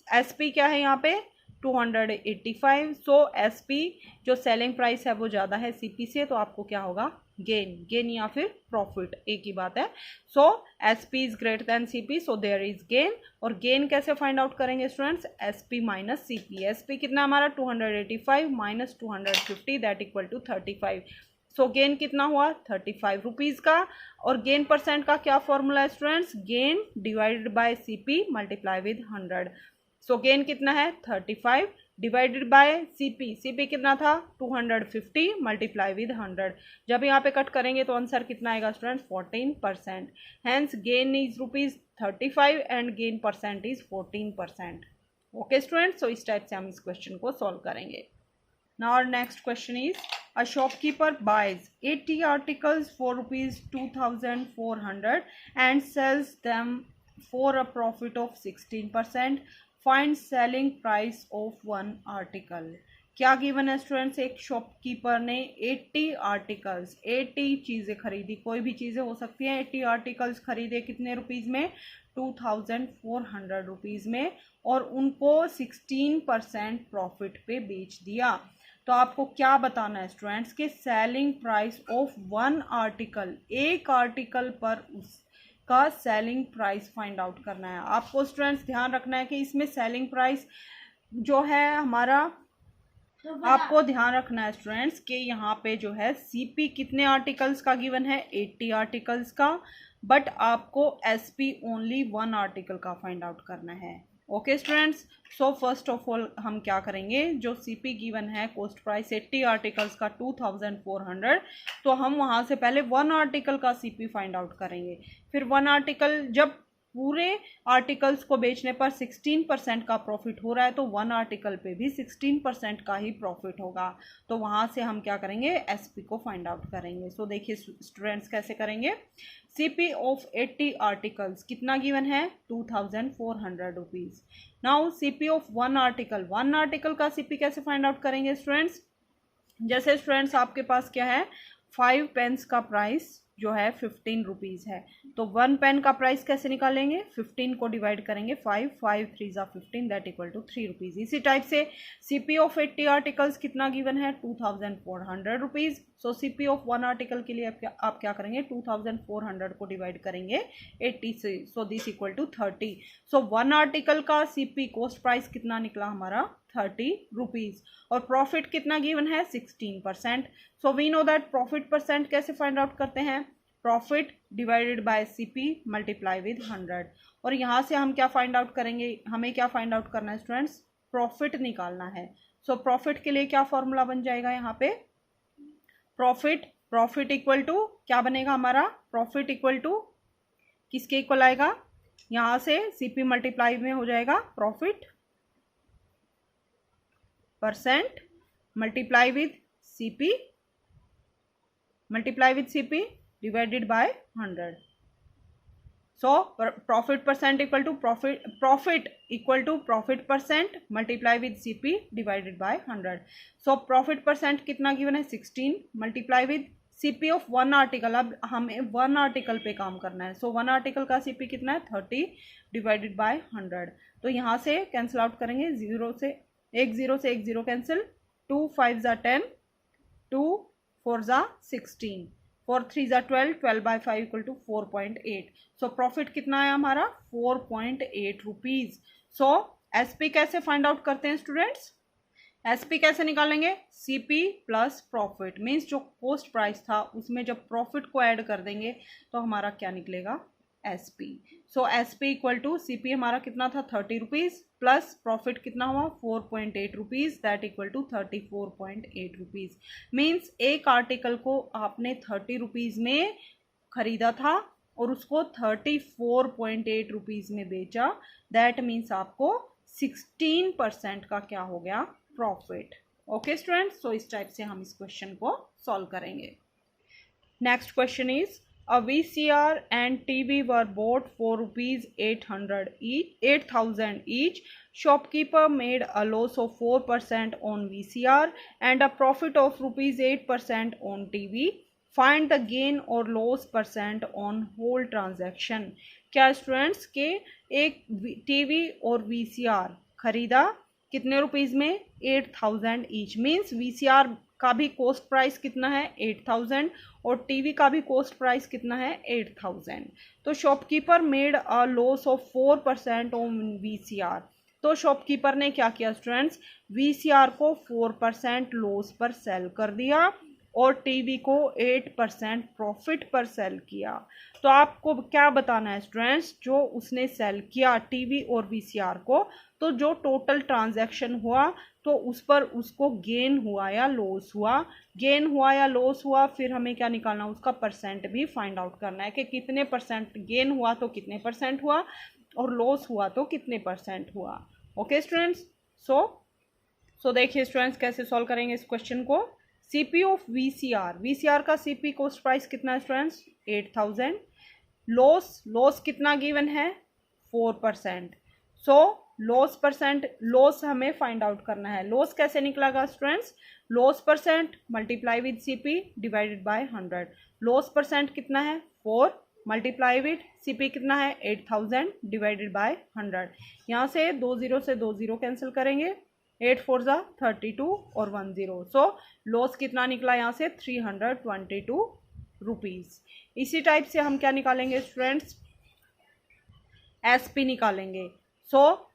एसपी क्या है यहाँ पे 285। सो एसपी जो सेलिंग प्राइस है वो ज़्यादा है सीपी से, तो आपको क्या होगा, गेन या फिर प्रॉफिट, एक ही बात है। So SP is greater than CP, so there is gain. और गेन कैसे फाइंड आउट करेंगे students, SP minus CP. SP कितना हमारा 285 minus 250, that equal to 35। So gain कितना हुआ 35 रुपीज़ का। और गेन परसेंट का क्या फॉर्मूला है students, gain divided by CP multiply with 100। So gain कितना है 35 डिवाइडेड बाय सीपी, सीपी कितना था 250 मल्टीप्लाई विद 100। जब यहाँ पे कट करेंगे तो आंसर कितना आएगा students 14%। Hence gain is ₹35 and gain percent is 14%। Okay students, so इस टाइप से हम इस क्वेश्चन को सॉल्व करेंगे। Now our next question is a shopkeeper buys 80 articles for ₹2,400 and sells them for a profit of 16%. Find selling price of one article. क्या गिवन है स्टूडेंट्स, एक शॉपकीपर ने 80 आर्टिकल्स 80 चीज़ें खरीदी, कोई भी चीज़ें हो सकती हैं, 80 आर्टिकल्स खरीदे कितने रुपीज़ में 2,400 रुपीज़ में, और उनको 16% प्रॉफिट पे बेच दिया। तो आपको क्या बताना है स्टूडेंट्स कि selling price of one article, एक आर्टिकल पर उसका सेलिंग प्राइस फाइंड आउट करना है। आपको स्टूडेंट्स ध्यान रखना है कि इसमें सेलिंग प्राइस जो है हमारा, आपको ध्यान रखना है स्टूडेंट्स कि यहाँ पे जो है सीपी कितने आर्टिकल्स का गिवन है 80 आर्टिकल्स का, बट आपको एसपी ओनली वन आर्टिकल का फाइंड आउट करना है। Okay students, so first of all हम क्या करेंगे, जो सीपी गिवन है कॉस्ट प्राइस 80 आर्टिकल्स का 2,400, तो हम वहाँ से पहले वन आर्टिकल का सीपी फाइंड आउट करेंगे। फिर वन आर्टिकल, जब पूरे आर्टिकल्स को बेचने पर 16% का प्रॉफिट हो रहा है तो वन आर्टिकल पे भी 16% का ही प्रॉफिट होगा। तो वहाँ से हम क्या करेंगे, एसपी को फाइंड आउट करेंगे। सो देखिए स्टूडेंट्स कैसे करेंगे, सीपी ऑफ 80 आर्टिकल्स कितना गिवन है 2,400 rupees. Now CP of one article, one article का सीपी कैसे फाइंड आउट करेंगे स्टूडेंट्स, जैसे स्टूडेंट्स आपके पास क्या है 5 पेन्स का प्राइस जो है 15 रुपीज़ है, तो वन पेन का प्राइस कैसे निकालेंगे, 15 को डिवाइड करेंगे 5 3 ज़ा 15 दैट इक्वल टू 3 रुपीज़। इसी टाइप से सीपी ऑफ 80 आर्टिकल्स कितना गिवन है 2,400 rupees. So CP of one article के लिए आप क्या करेंगे 2,400 को डिवाइड करेंगे 80 से, so this equal to 30। So one article का सीपी कॉस्ट प्राइस कितना निकला हमारा 30 रुपीज़, और प्रॉफिट कितना गिवन है 16%। So we know that profit percent कैसे फाइंड आउट करते हैं, profit divided by CP multiply with 100। और यहाँ से हम क्या फाइंड आउट करेंगे, हमें क्या फाइंड आउट करना है स्टूडेंट्स, प्रॉफिट निकालना है। सो प्रॉफिट के लिए क्या फॉर्मूला बन जाएगा यहाँ पे, प्रॉफिट इक्वल टू क्या बनेगा हमारा, प्रॉफिट इक्वल टू किसके इक्वल आएगा, यहाँ से सीपी मल्टीप्लाई में हो जाएगा profit percent multiply with CP divided by 100। So profit percent equal to profit percent multiply with CP divided by 100। So profit percent कितना गिवन है 16 multiply with CP of one article, अब हमें वन आर्टिकल पे काम करना है। सो वन आर्टिकल का सीपी कितना है 30 डिवाइडेड बाय 100। तो यहाँ से कैंसिल आउट करेंगे, एक जीरो से एक जीरो कैंसिल, 2 5 ज़ा 10, 2 4 ज़ा 16, 4 3 ज़ा 12, 12 by 5 equal to 4.8। So profit कितना है हमारा 4.8 रुपीज़। सो एसपी कैसे फाइंड आउट करते हैं स्टूडेंट्स, एसपी कैसे निकालेंगे, सीपी प्लस प्रॉफिट, मीन्स जो कॉस्ट प्राइस था उसमें जब प्रॉफिट को ऐड कर देंगे तो हमारा क्या निकलेगा SP. So SP equal to CP हमारा कितना था 30 रुपीज़ प्लस प्रॉफिट कितना हुआ 4.8 rupees that equal to 34.8 rupees. Means एक आर्टिकल को आपने 30 रुपीज़ में खरीदा था और उसको 34.8 रुपीज़ में बेचा, दैट मीन्स आपको 16% का क्या हो गया प्रॉफिट। ओके स्टूडेंट्स, सो इस टाइप से हम इस क्वेश्चन को सॉल्व करेंगे। Next question is a VCR and TV were bought for ₹8,000 each. Shopkeeper made a loss of 4% on VCR and a profit of ₹8% on TV. Find the gain or loss percent on whole transaction. क्या स्टूडेंट्स के एक टीवी और VCR खरीदा कितने रुपीज़ में 8,000 ईच, मीन्स VCR का भी कॉस्ट प्राइस कितना है 8,000 और टीवी का भी कॉस्ट प्राइस कितना है 8,000। तो shopkeeper made a loss of 4% on VCR। तो शॉपकीपर ने क्या किया स्टूडेंट्स, VCR को 4% लॉस पर सेल कर दिया और टीवी को 8% प्रॉफिट पर सेल किया। तो आपको क्या बताना है स्टूडेंट्स, जो उसने सेल किया टीवी और वीसीआर को, तो जो टोटल ट्रांजैक्शन हुआ तो उस पर उसको गेन हुआ या लॉस हुआ, गेन हुआ या लॉस हुआ, फिर हमें क्या निकालना, उसका परसेंट भी फाइंड आउट करना है कि कितने परसेंट गेन हुआ तो कितने परसेंट हुआ और लॉस हुआ तो कितने परसेंट हुआ। ओके स्टूडेंट्स, सो देखिए स्टूडेंट्स कैसे सॉल्व करेंगे इस क्वेश्चन को। सीपी ऑफ वीसीआर, वीसीआर का सीपी कॉस्ट प्राइस कितना है स्टूडेंट्स 8000, लॉस कितना गिवन है 4%। सो लॉस हमें फाइंड आउट करना है। लॉस कैसे निकलेगा students, loss percent multiply with CP divided by 100। Loss percent कितना है 4 मल्टीप्लाई विद सीपी कितना है 8000 डिवाइडेड बाय 100। यहाँ से 20 से 20 कैंसिल करेंगे, 8 4 जा 32 और 10। सो लॉस कितना निकला यहाँ से 322 रुपीज़। इसी टाइप से हम क्या निकालेंगे स्टूडेंट्स, एसपी निकालेंगे। सो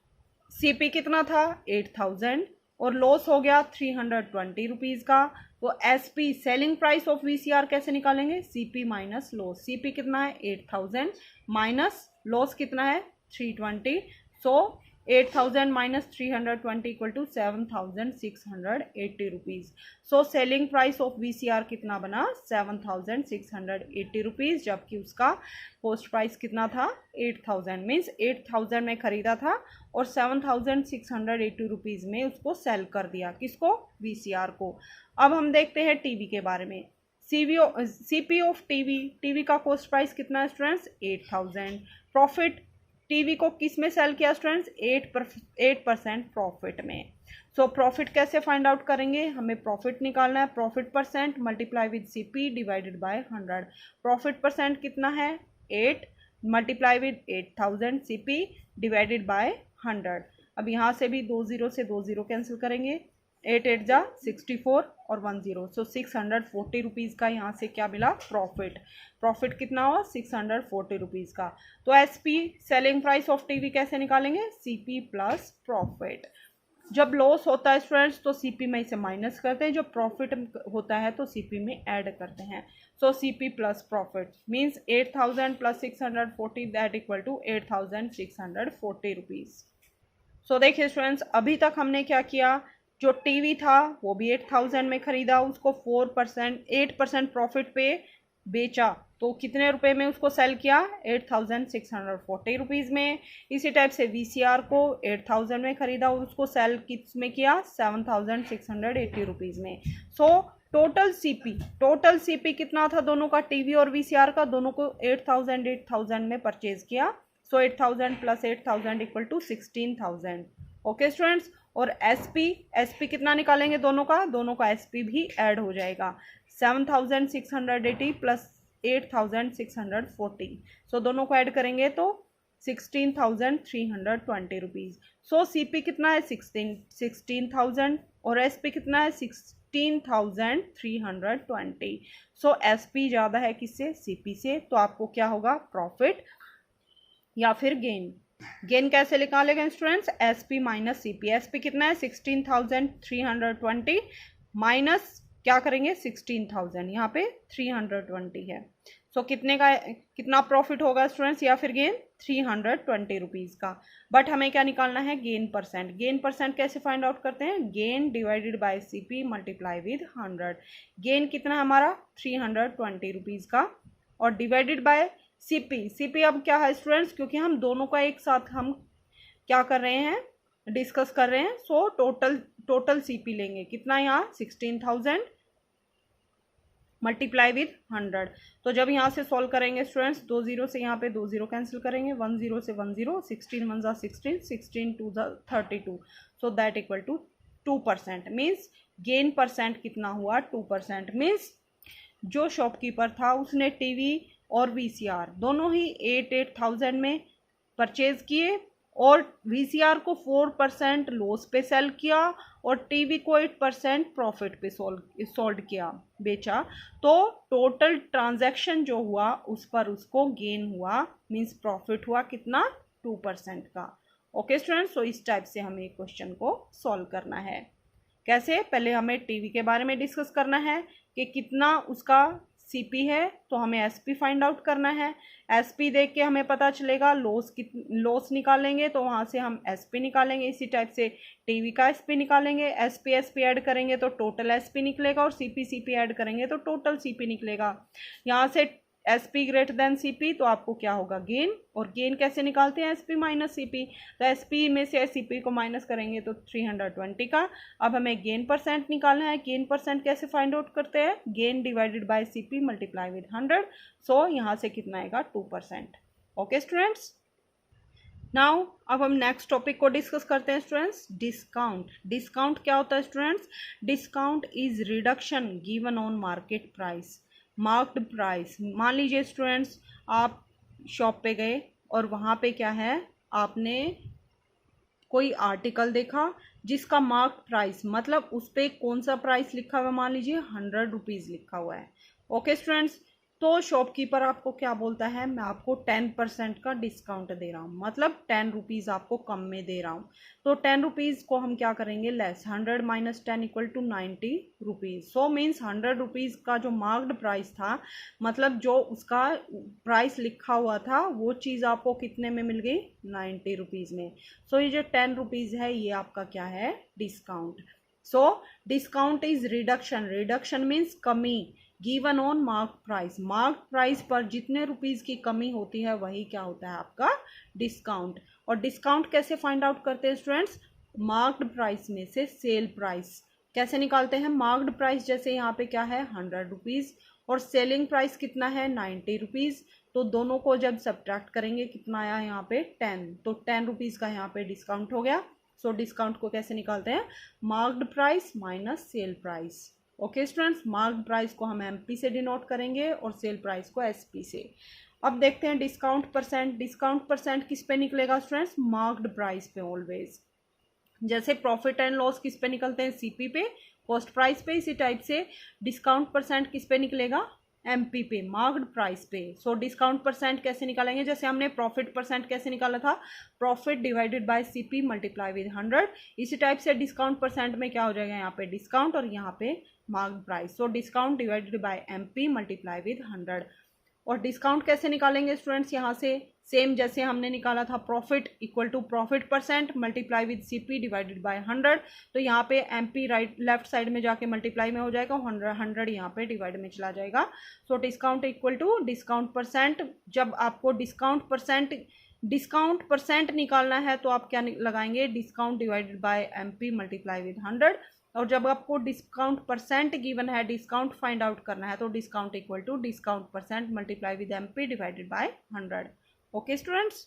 सीपी कितना था 8000 और लॉस हो गया 320 रुपीज़ का। तो SP selling price of VCR कैसे निकालेंगे, सीपी माइनस लॉस। सीपी कितना है 8000 माइनस लॉस कितना है 320। So 8000 minus 320 equal to 7680 rupees. So selling price of VCR कितना बना 7680 रुपीज़, जबकि उसका कॉस्ट प्राइस कितना था 8000, मीन्स 8000 में खरीदा था और 7680 रुपीज़ में उसको सेल कर दिया, किसको, वीसीआर को। अब हम देखते हैं टीवी के बारे में। सीपी ऑफ टीवी का कॉस्ट प्राइस कितना है स्टूडेंट्स 8000। प्रॉफिट टीवी को किस में सेल किया स्टूडेंट्स 8% प्रॉफिट में। सो प्रॉफिट कैसे फाइंड आउट करेंगे, हमें प्रॉफिट निकालना है। Profit percent multiply with CP divided by 100। Profit percent कितना है 8 multiply with 8000 CP divided by 100। अब यहाँ से भी 20 से 20 कैंसिल करेंगे, 8 8 जा 64 और 10। सो 640 रुपीज़ का यहाँ से क्या मिला प्रॉफिट कितना हुआ 640 रुपीज़ का। तो SP selling price of TV कैसे निकालेंगे, सीपी प्लस प्रॉफिट। जब लॉस होता है स्टूडेंट्स तो सीपी में इसे माइनस करते हैं, जब प्रॉफिट होता है तो सीपी में ऐड करते हैं। So CP plus profit means 8000 plus 640 that equal to 8640 rupees. So देखिए स्टूडेंट्स, अभी तक हमने क्या किया, जो टीवी था वो भी 8000 में खरीदा, उसको 8% प्रॉफिट पे बेचा, तो कितने रुपए में उसको सेल किया 8640 रुपीज़ में। इसी टाइप से वीसीआर को 8000 में खरीदा और उसको सेल किस में किया 7680 रुपीज़ में। सो टोटल सीपी कितना था दोनों का, टीवी और वीसीआर का, दोनों को 8000 में परचेज किया। So 8000 plus 8000 equal to 16000। Okay students, और एसपी कितना निकालेंगे, दोनों का एसपी भी ऐड हो जाएगा 7680 प्लस 8640। सो दोनों को ऐड करेंगे तो 16320 रुपीज़। सो सीपी कितना है 16000 और एसपी कितना है 16320। सो एसपी ज़्यादा है किससे, सीपी से, तो आपको क्या होगा प्रॉफिट या फिर गेन कैसे निकालेंगे students, SP minus CP. SP कितना है 16320 माइनस क्या करेंगे 16000, यहाँ पे 320 है। सो कितना प्रॉफिट होगा स्टूडेंट्स या फिर गेन 320 रुपीज़ का। बट हमें क्या निकालना है गेन परसेंट कैसे फाइंड आउट करते हैं, gain divided by CP multiply with 100। Gain कितना हमारा 320 रुपीज़ का और डिवाइडेड बाय सीपी अब क्या है स्टूडेंट्स, क्योंकि हम दोनों का एक साथ हम क्या कर रहे हैं डिस्कस कर रहे हैं। सो टोटल सीपी लेंगे, कितना यहाँ 16000 मल्टीप्लाई विद 100। तो जब यहाँ से सॉल्व करेंगे स्टूडेंट्स 20 से यहाँ पे 20 कैंसिल करेंगे, 10 से 10, 16 1 जा 16, 16 2 जा 32। So that equal to 2%, means gain percent कितना हुआ 2%। मीन्स जो शॉपकीपर था उसने टीवी और वीसीआर दोनों ही 8000 में परचेज किए और वीसीआर को 4% लॉस पे सेल किया और टीवी को 8% प्रॉफिट पे सोल्ड किया, बेचा। तो टोटल ट्रांजैक्शन जो हुआ उस पर उसको गेन हुआ, मींस प्रॉफिट हुआ कितना 2% का। ओके स्टूडेंट्स, तो इस टाइप से हमें क्वेश्चन को सॉल्व करना है। कैसे, पहले हमें टीवी के बारे में डिस्कस करना है कि कितना उसका सीपी है, तो हमें एसपी फाइंड आउट करना है। एसपी देख के हमें पता चलेगा, लॉस निकालेंगे तो वहाँ से हम एसपी निकालेंगे। इसी टाइप से टीवी का एसपी निकालेंगे, एसपी एसपी ऐड करेंगे तो टोटल एसपी निकलेगा, और सीपी सीपी ऐड करेंगे तो टोटल सीपी निकलेगा। यहाँ से एसपी ग्रेटर देन सीपी तो आपको क्या होगा, गेन। और गेन कैसे निकालते हैं, एसपी माइनस सीपी, तो एसपी में से सीपी को माइनस करेंगे तो 320 का। अब हमें गेन परसेंट निकालना है। गेन परसेंट कैसे फाइंड आउट करते हैं, gain divided by CP multiply with 100। सो यहाँ से कितना आएगा, 2%। ओके स्टूडेंट्स, नाउ अब हम नेक्स्ट टॉपिक को डिस्कस करते हैं स्टूडेंट्स, डिस्काउंट। डिस्काउंट क्या होता है students, discount is reduction given on market price, marked price. मान लीजिए स्टूडेंट्स, आप शॉप पे गए और वहाँ पे क्या है, आपने कोई आर्टिकल देखा जिसका मार्क प्राइस, मतलब उस पर कौन सा प्राइस लिखा हुआ है, मान लीजिए 100 रुपीज़ लिखा हुआ है। ओके स्टूडेंट्स, तो शॉपकीपर आपको क्या बोलता है, मैं आपको 10% का डिस्काउंट दे रहा हूँ, मतलब 10 रुपीज़ आपको कम में दे रहा हूँ। तो 10 रुपीज़ को हम क्या करेंगे, less 100 minus 10 equal to 90 rupees. So means 100 rupees का जो मार्क्ड प्राइस था, मतलब जो उसका प्राइस लिखा हुआ था, वो चीज़ आपको कितने में मिल गई, 90 रुपीज़ में। सो ये जो 10 रुपीज़ है, ये आपका क्या है, discount. So discount is reduction, reduction means कमी, given on mark price, mark price पर जितने रुपीस की कमी होती है वही क्या होता है, आपका डिस्काउंट। और डिस्काउंट कैसे फाइंड आउट करते हैं स्टूडेंट्स, मार्क्ड प्राइस में से सेल प्राइस कैसे निकालते हैं। मार्क्ड प्राइस जैसे यहाँ पे क्या है, 100 रुपीज़, और सेलिंग प्राइस कितना है, 90 रुपीज़। तो दोनों को जब सब्ट्रैक्ट करेंगे कितना आया यहाँ पे, 10। तो 10 रुपीज़ का यहाँ पे डिस्काउंट हो गया। सो डिस्काउंट को कैसे निकालते हैं, marked price minus sale price. Okay students, marked price को हम एमपी से डिनोट करेंगे और सेल प्राइस को एसपी से। अब देखते हैं डिस्काउंट परसेंट। डिस्काउंट परसेंट किस पे निकलेगा स्टूडेंट्स, मार्क्ड प्राइस पे ऑलवेज। जैसे प्रॉफिट एंड लॉस किस पे निकलते हैं, सीपी पे, कॉस्ट प्राइस पे, इसी टाइप से डिस्काउंट परसेंट किस पे निकलेगा, एमपी पे, मार्क्ड प्राइस पे। सो डिस्काउंट परसेंट कैसे निकालेंगे, जैसे हमने प्रॉफिट परसेंट कैसे निकाला था, profit divided by CP multiply with 100। इसी टाइप से डिस्काउंट परसेंट में क्या हो जाएगा, यहाँ पे डिस्काउंट और यहाँ पे marked price. So discount divided by MP multiply with 100। और डिस्काउंट कैसे निकालेंगे स्टूडेंट्स, यहाँ से सेम जैसे हमने निकाला था, profit equal to profit percent multiply with CP divided by 100। तो यहाँ पे एमपी राइट लेफ्ट साइड में जाके मल्टीप्लाई में हो जाएगा, 100 यहाँ पे डिवाइड में चला जाएगा। So discount equal to discount percent. जब आपको डिस्काउंट परसेंट निकालना है तो आप क्या लगाएंगे, discount divided by MP multiply with 100। और जब आपको डिस्काउंट परसेंट गिवन है, डिस्काउंट फाइंड आउट करना है, तो discount equal to discount percent multiply with MP divided by 100। Okay students,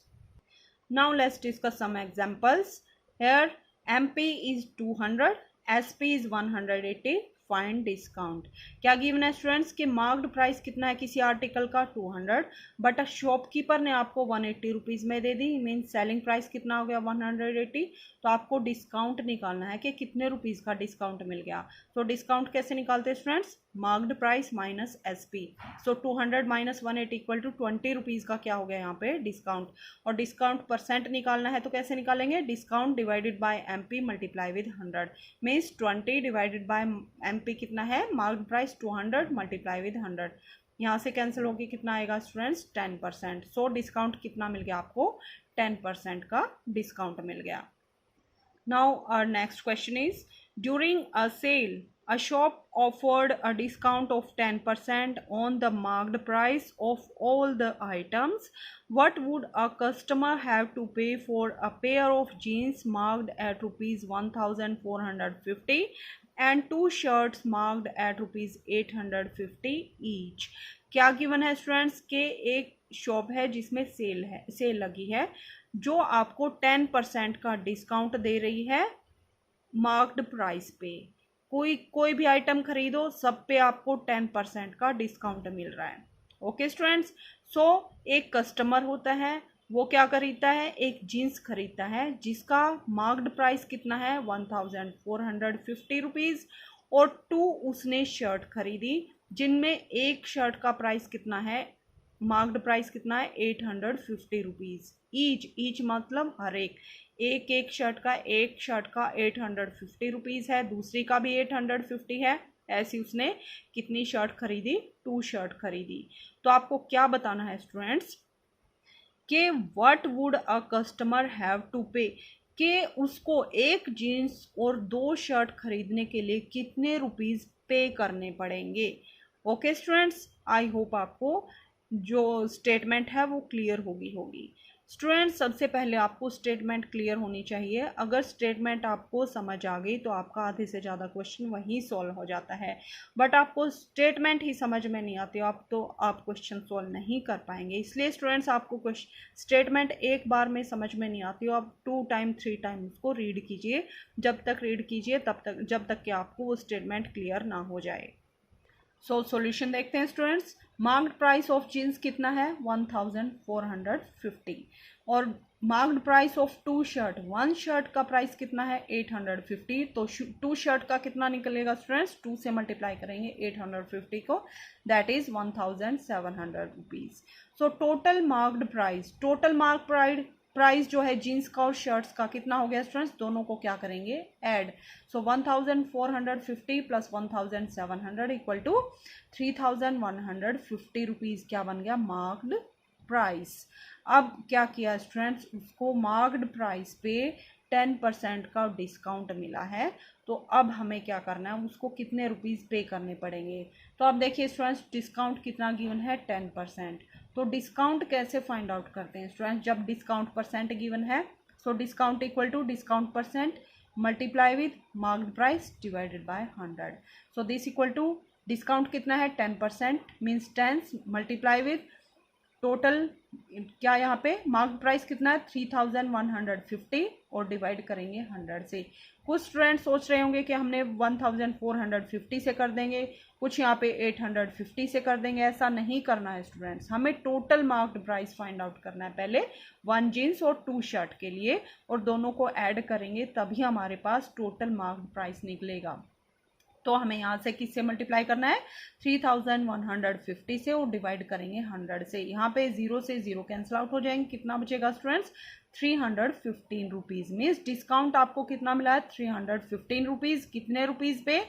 now let's discuss some examples. Here MP is 200, SP is 180, find discount. क्या गिवन है स्टूडेंट्स कि मार्क्ड प्राइस कितना है किसी आर्टिकल का, 200, बट शॉपकीपर ने आपको 180 रुपीज़ में दे दी, मीन सेलिंग प्राइस कितना हो गया, 180। तो आपको डिस्काउंट निकालना है कि कितने रुपीज़ का डिस्काउंट मिल गया। तो डिस्काउंट कैसे निकालते हैं students, marked price minus SP. So 200 minus 180 equal to 20 rupees का क्या हो गया यहाँ पे, डिस्काउंट। और डिस्काउंट परसेंट निकालना है तो कैसे निकालेंगे, discount divided by MP multiply with 100, means 20 divided by MP कितना है, मार्क्ड प्राइस 200 मल्टीप्लाई विद 100। यहाँ से कैंसिल होगी, कितना आएगा स्टूडेंट्स, 10%। सो डिस्काउंट कितना मिल गया आपको, 10% का डिस्काउंट मिल गया। Now our next question is, during a sale a shop offered a discount of 10% on the marked price of all the items. What would a customer have to pay for a pair of jeans marked at rupees 1450 and 2 shirts marked at rupees 850 each? क्या गिवन है स्टूडेंट्स के एक शॉप है जिसमें सेल लगी है, जो आपको 10% का डिस्काउंट दे रही है मार्क्ड प्राइस पे। कोई भी आइटम खरीदो, सब पे आपको 10% का डिस्काउंट मिल रहा है। ओके स्टूडेंट्स, सो एक कस्टमर होता है, वो क्या खरीदता है, एक जीन्स खरीदता है जिसका मार्क्ड प्राइस कितना है, 1450 रुपीज़, और 2 उसने शर्ट खरीदी जिनमें एक शर्ट का प्राइस कितना है, मार्क्ड प्राइस कितना है, 850 रुपीज़ ईच मतलब हर एक शर्ट का 850 रुपीज़ है, दूसरी का भी 850 है, ऐसी उसने कितनी शर्ट खरीदी, 2 शर्ट खरीदी। तो आपको क्या बताना है स्टूडेंट्स कि what would a customer have to pay, कि उसको एक जीन्स और 2 शर्ट खरीदने के लिए कितने रुपीस पे करने पड़ेंगे। ओके स्टूडेंट्स, आई होप आपको जो स्टेटमेंट है वो क्लियर होगी। स्टूडेंट्स सबसे पहले आपको स्टेटमेंट क्लियर होनी चाहिए। अगर स्टेटमेंट आपको समझ आ गई तो आपका आधे से ज़्यादा क्वेश्चन वहीं सॉल्व हो जाता है। बट आपको स्टेटमेंट ही समझ में नहीं आती आप क्वेश्चन सॉल्व नहीं कर पाएंगे। इसलिए स्टूडेंट्स आपको स्टेटमेंट एक बार में समझ में नहीं आती हो, आप 2 टाइम 3 टाइम उसको रीड कीजिए। जब तक रीड कीजिए जब तक कि आपको वो स्टेटमेंट क्लियर ना हो जाए। सॉल्यूशन देखते हैं students. Marked price of jeans कितना है 1450, और marked price of 2 shirt, 1 shirt का प्राइस कितना है 850। तो 2 शर्ट का कितना निकलेगा स्टूडेंट्स, 2 से मल्टीप्लाई करेंगे 850 को, that is 1700 rupees. So total marked price जो है जीन्स का और शर्ट्स का कितना हो गया स्टूडेंट्स, दोनों को क्या करेंगे add. So 1450 plus 1700 equal to 3150 rupees क्या बन गया मार्क्ड प्राइस। अब क्या किया स्टूडेंट्स, उसको मार्क्ड प्राइस पे 10% का डिस्काउंट मिला है। तो अब हमें क्या करना है, उसको कितने रुपीस पे करने पड़ेंगे। तो अब देखिए स्टूडेंट्स डिस्काउंट कितना गिवन है 10%। तो डिस्काउंट कैसे फाइंड आउट करते हैं स्टूडेंट्स, जब डिस्काउंट परसेंट गिवन है। So discount equal to discount percent multiply with marked price divided by 100। So this equal to discount कितना है 10% मीन्स 10 मल्टीप्लाई विद टोटल क्या यहाँ पे मार्क्ड प्राइस कितना है 3150 और डिवाइड करेंगे 100 से। कुछ स्टूडेंट सोच रहे होंगे कि हमने 1450 से कर देंगे, कुछ यहाँ पे 850 से कर देंगे। ऐसा नहीं करना है स्टूडेंट्स, हमें total marked price find out करना है पहले 1 जीन्स और 2 शर्ट के लिए, और दोनों को ऐड करेंगे तभी हमारे पास टोटल मार्क्ड प्राइस निकलेगा। तो हमें यहाँ से किससे मल्टीप्लाई करना है 3150 से और डिवाइड करेंगे 100 से। यहाँ पे 0 से 0 कैंसिल आउट हो जाएंगे, कितना बचेगा स्टूडेंट्स 315 रुपीज। मीन्स डिस्काउंट आपको कितना मिला है 315 रुपीज, कितने रुपीज पे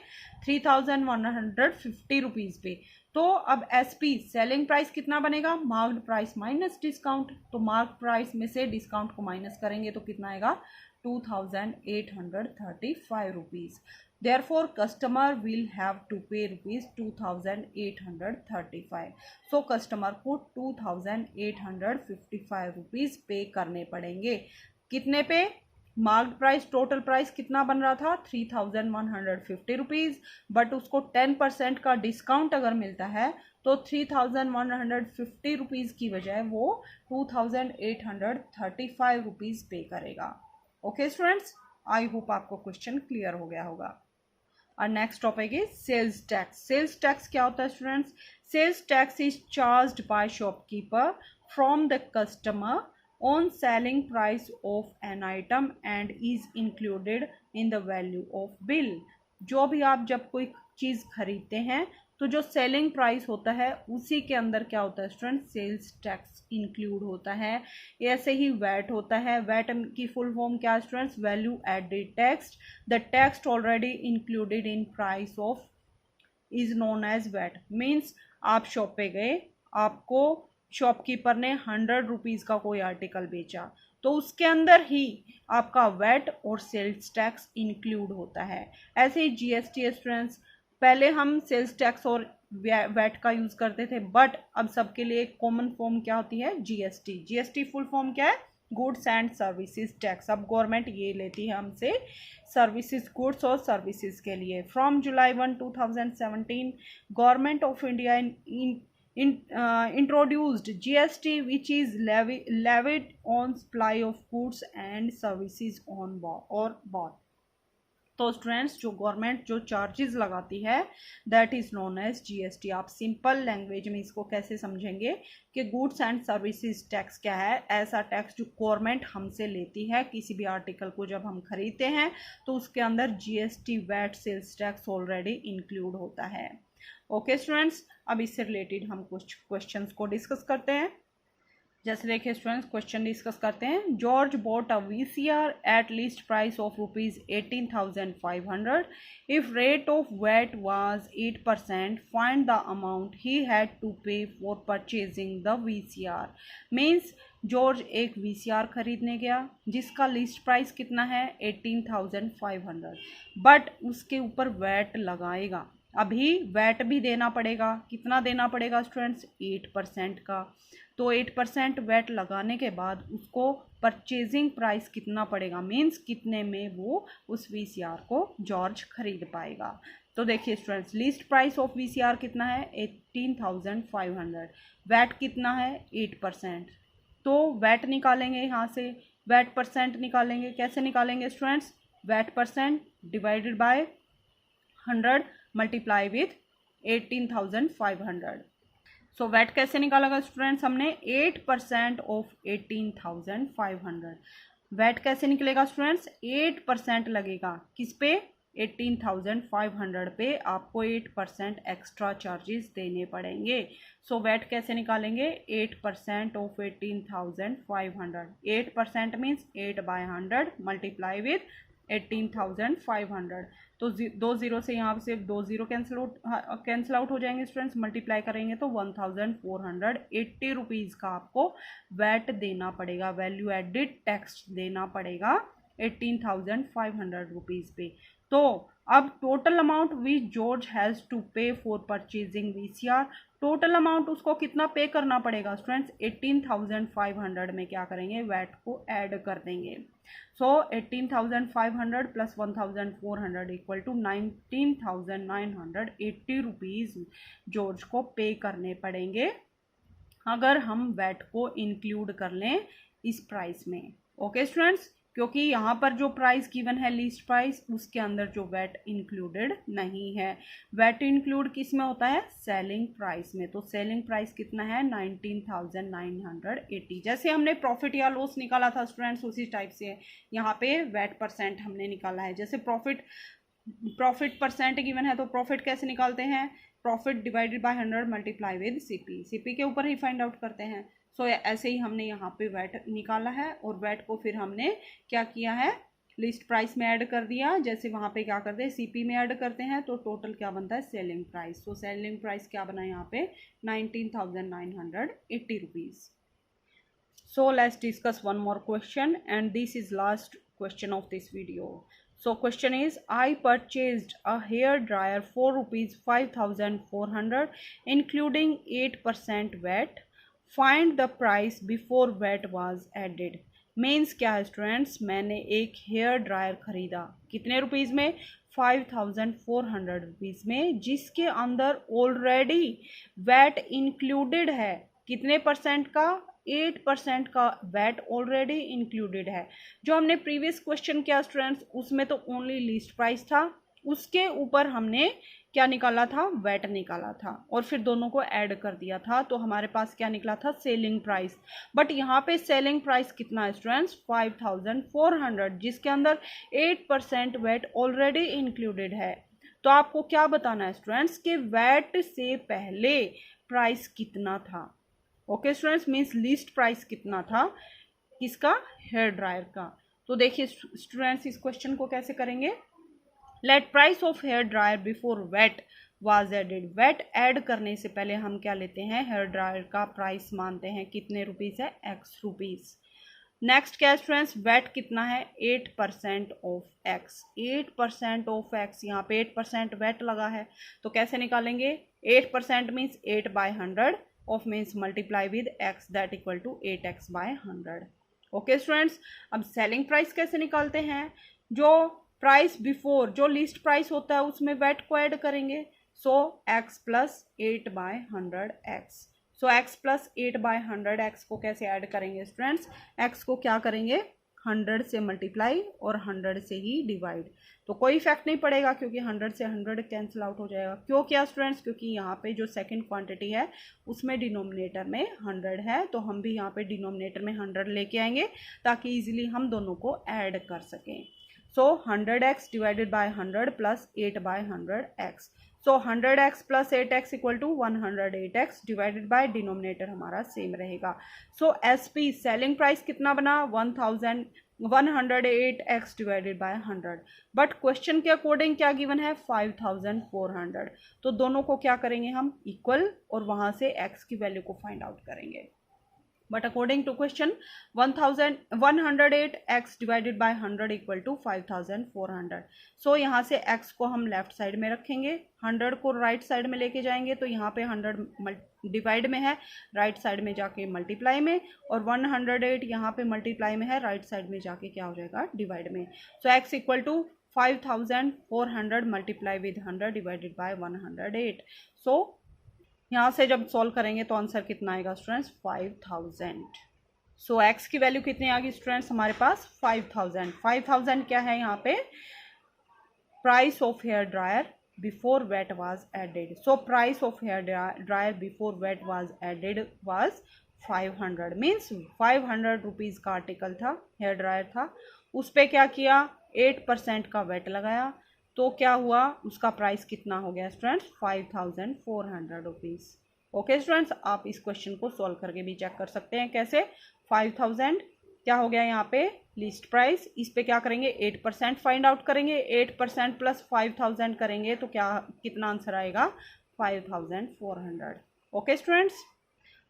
3150 रुपीज पे। तो अब एसपी सेलिंग प्राइस कितना बनेगा मार्क्ड प्राइस माइनस डिस्काउंट। तो मार्क प्राइस में से डिस्काउंट को माइनस करेंगे तो कितना आएगा 2835 rupees. Therefore, customer will have to pay rupees 2835. So, customer को 2855 रुपीज पे करने पड़ेंगे। कितने पे मार्क्ड प्राइस, टोटल प्राइस कितना बन रहा था 3150 रुपीज, बट उसको 10% का डिस्काउंट अगर मिलता है तो 3150 रुपीज की बजाय वो 2835 रुपीज पे करेगा। ओके स्टूडेंट्स, आई होप आपको क्वेश्चन क्लियर हो गया होगा। और next topic is sales tax. Sales tax क्या होता है students, sales tax is charged by shopkeeper from the customer on selling price of an item and is included in the value of bill. जो भी आप जब कोई चीज़ खरीदते हैं तो जो सेलिंग प्राइस होता है उसी के अंदर क्या होता है स्टूडेंट सेल्स टैक्स इंक्लूड होता है। ऐसे ही वैट होता है, वैट की फुल फॉर्म क्या है students value added tax. The tax already included in price of is known as VAT. मीन्स आप शॉप पे गए, आपको शॉपकीपर ने 100 रुपीज़ का कोई आर्टिकल बेचा तो उसके अंदर ही आपका वैट और सेल्स टैक्स इंक्लूड होता है। ऐसे ही जीएसटी स्टूडेंट्स, पहले हम सेल्स टैक्स और वैट का यूज करते थे, बट अब सबके लिए कॉमन फॉर्म क्या होती है जीएसटी। जीएसटी फुल फॉर्म क्या है गुड्स एंड सर्विसेज टैक्स। अब गवर्नमेंट ये लेती है हमसे सर्विसेज, गुड्स और सर्विसेज के लिए। From July 1, 2017 government of India introduced GST which is levied on supply of goods and services on board। तो स्टूडेंट्स जो गवर्नमेंट जो चार्जेस लगाती है that is known as GST. आप सिंपल लैंग्वेज में इसको कैसे समझेंगे कि गुड्स एंड सर्विसेज टैक्स क्या है, ऐसा टैक्स जो गवर्नमेंट हमसे लेती है किसी भी आर्टिकल को जब हम खरीदते हैं तो उसके अंदर GST VAT sales tax already include होता है। ओके स्टूडेंट्स, अब इससे रिलेटेड हम कुछ क्वेश्चंस को डिस्कस करते हैं। जैसे देखिए स्टूडेंट्स, क्वेश्चन डिस्कस करते हैं। George bought a VCR at least price of ₹18,500 if rate of VAT was 8%, find the amount he had to pay for purchasing the VCR. Means George एक वीसीआर खरीदने गया जिसका लीस्ट प्राइस कितना है 18,500, बट उसके ऊपर वैट लगाएगा। अभी वैट भी देना पड़ेगा। कितना देना पड़ेगा स्टूडेंट्स? 8% का। तो 8% वैट लगाने के बाद उसको परचेजिंग प्राइस कितना पड़ेगा, मीन्स कितने में वो उस वीसीआर को जॉर्ज खरीद पाएगा। तो देखिए students, least price of VCR कितना है 18,500, वैट कितना है 8%। तो वैट निकालेंगे यहाँ से, वैट परसेंट निकालेंगे। कैसे निकालेंगे students? VAT percent divided by 100 multiply with 18,500। So VAT कैसे निकालेगा स्टूडेंट्स? हमने 8% ऑफ 18,500। वैट कैसे निकलेगा स्टूडेंट्स? 8% लगेगा किस पे? 18,500 पे आपको 8% एक्स्ट्रा चार्जेस देने पड़ेंगे। सो वैट कैसे निकालेंगे? 8% ऑफ 18,500। 8% means 8/100 multiply with 18,500। तो 2 जीरो से यहाँ से 2 जीरो कैंसिल आउट हो जाएंगे स्टूडेंट्स। मल्टीप्लाई करेंगे तो 1,480 रुपीज़ का आपको वैट देना पड़ेगा, वैल्यू एडिड टैक्स देना पड़ेगा 18,500 रुपीज़ पे। तो अब total amount which George has to pay for purchasing VCR, total amount उसको कितना पे करना पड़ेगा स्टूडेंट्स? 18,500 में क्या करेंगे? वैट को ऐड कर देंगे। So 18,500 plus 1,400 equal to 19,980 rupees George को पे करने पड़ेंगे अगर हम वैट को इंक्लूड कर लें इस प्राइस में। ओके स्टूडेंट्स, क्योंकि यहाँ पर जो प्राइस गिवन है लीस्ट प्राइस, उसके अंदर जो वैट इंक्लूडेड नहीं है। वैट इंक्लूड किस में होता है? सेलिंग प्राइस में। तो सेलिंग प्राइस कितना है? 19,980। जैसे हमने प्रॉफिट या लॉस निकाला था स्टूडेंट्स, उसी टाइप से यहाँ पे वैट परसेंट हमने निकाला है। जैसे प्रॉफिट परसेंट गिवन है तो प्रॉफिट कैसे निकालते हैं? Profit divided by 100 multiply with CP के ऊपर ही फाइंड आउट करते हैं। सो ऐसे ही हमने यहाँ पे वैट निकाला है और वैट को फिर हमने क्या किया है? लिस्ट प्राइस में ऐड कर दिया। जैसे वहाँ पे क्या करते हैं? सीपी में ऐड करते हैं तो टोटल क्या बनता है? Selling price. तो सेलिंग प्राइस क्या बना यहाँ पे? 19,980 rupees. So let's discuss one more question and this is last question of this video. So question is, I purchased a hair dryer for ₹5,400 including 8% VAT. Find the price before VAT was added. Means क्या है स्टूडेंट्स? मैंने एक हेयर ड्रायर खरीदा कितने रुपीज़ में? 5,400 रुपीज़ में, जिसके अंदर ऑलरेडी वैट इंक्लूडेड है। कितने परसेंट का? 8% का वैट ऑलरेडी इंक्लूडेड है। जो हमने प्रीवियस क्वेश्चन किया स्टूडेंट्स, उसमें तो ओनली लिस्ट प्राइस था, उसके ऊपर हमने क्या निकाला था? वैट निकाला था और फिर दोनों को ऐड कर दिया था। तो हमारे पास क्या निकला था? Selling price. बट यहाँ पे सेलिंग प्राइस कितना है स्टूडेंट्स? 5,400, जिसके अंदर 8% वैट ऑलरेडी इंक्लूडेड है। तो आपको क्या बताना है स्टूडेंट्स कि वैट से पहले प्राइस कितना था। Okay students, means list price कितना था किसका? हेयर ड्रायर का। तो देखिए स्टूडेंट्स, इस क्वेश्चन को कैसे करेंगे? Let price of hair dryer before VAT was added. VAT add करने से पहले हम क्या लेते हैं? हेयर ड्रायर का प्राइस मानते हैं। कितने रुपीज़ है? X rupees. नेक्स्ट क्या है स्टूडेंट्स? वैट कितना है? 8% ऑफ X। 8% ऑफ X, यहाँ पे 8% वैट लगा है तो कैसे निकालेंगे? 8% means 8/100 of means multiply with x that equal to 8x/100। Okay students, अब सेलिंग प्राइस कैसे निकालते हैं? जो प्राइस बिफोर, जो लिस्ट प्राइस होता है उसमें वैट को ऐड करेंगे। So x plus 8/100x। So x plus 8/100x को कैसे ऐड करेंगे स्टूडेंट्स? x को क्या करेंगे? 100 से मल्टीप्लाई और 100 से ही डिवाइड। तो कोई इफेक्ट नहीं पड़ेगा क्योंकि 100 से 100 कैंसिल आउट हो जाएगा। क्यों किया स्टूडेंट्स? क्योंकि यहाँ पे जो सेकंड क्वांटिटी है उसमें डिनोमिनेटर में 100 है, तो हम भी यहाँ पे डिनोमिनेटर में 100 लेके आएंगे ताकि इजीली हम दोनों को ऐड कर सकें। So 100x divided by 100 plus 8/100x। So 100x plus 8x equal to 108x divided by denominator हमारा सेम रहेगा। सो SP सेलिंग प्राइस कितना बना 108x divided by 100, but question के अकॉर्डिंग क्या गिवन है 5400, तो दोनों को क्या करेंगे हम इक्वल और वहां से x की वैल्यू को फाइंड आउट करेंगे। But according to question 108x divided by 100 equal to 5400। So यहाँ से x को हम लेफ्ट साइड में रखेंगे, 100 को राइट साइड में लेके जाएंगे, तो यहाँ पे 100 डिवाइड में है, राइट साइड में जाके मल्टीप्लाई में, और 108 यहाँ पे मल्टीप्लाई में है, राइट साइड में जाके क्या हो जाएगा डिवाइड में। So x equal to 5400 multiply with 100 divided by 108। So यहाँ से जब सॉल्व करेंगे तो आंसर कितना आएगा स्टूडेंट्स 5000। सो x की वैल्यू कितनी आ गई स्टूडेंट्स हमारे पास 5000। 5000 क्या है यहाँ पे price of hair dryer before VAT was added. So price of hair dryer before VAT was added was 500, means 500 rupees का आर्टिकल था, हेयर ड्रायर था, उस पर क्या किया 8% का वेट लगाया, तो क्या हुआ उसका प्राइस कितना हो गया स्टूडेंट्स 5400 रुपीज़। ओके स्टूडेंट्स, आप इस क्वेश्चन को सॉल्व करके भी चेक कर सकते हैं कैसे। 5000 क्या हो गया यहाँ पे लिस्ट प्राइस, इस पे क्या करेंगे 8% फाइंड आउट करेंगे, 8% प्लस 5000 करेंगे तो क्या कितना आंसर आएगा 5400। ओके स्टूडेंट्स,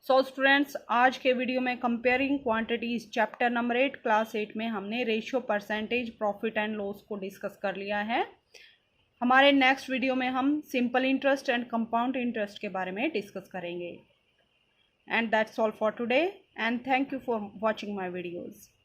सो स्टूडेंट्स आज के वीडियो में comparing quantities chapter number 8 class 8 में हमने ratio percentage profit and loss को डिस्कस कर लिया है। हमारे नेक्स्ट वीडियो में हम simple interest and compound interest के बारे में डिस्कस करेंगे। And that's all for today and thank you for watching my videos.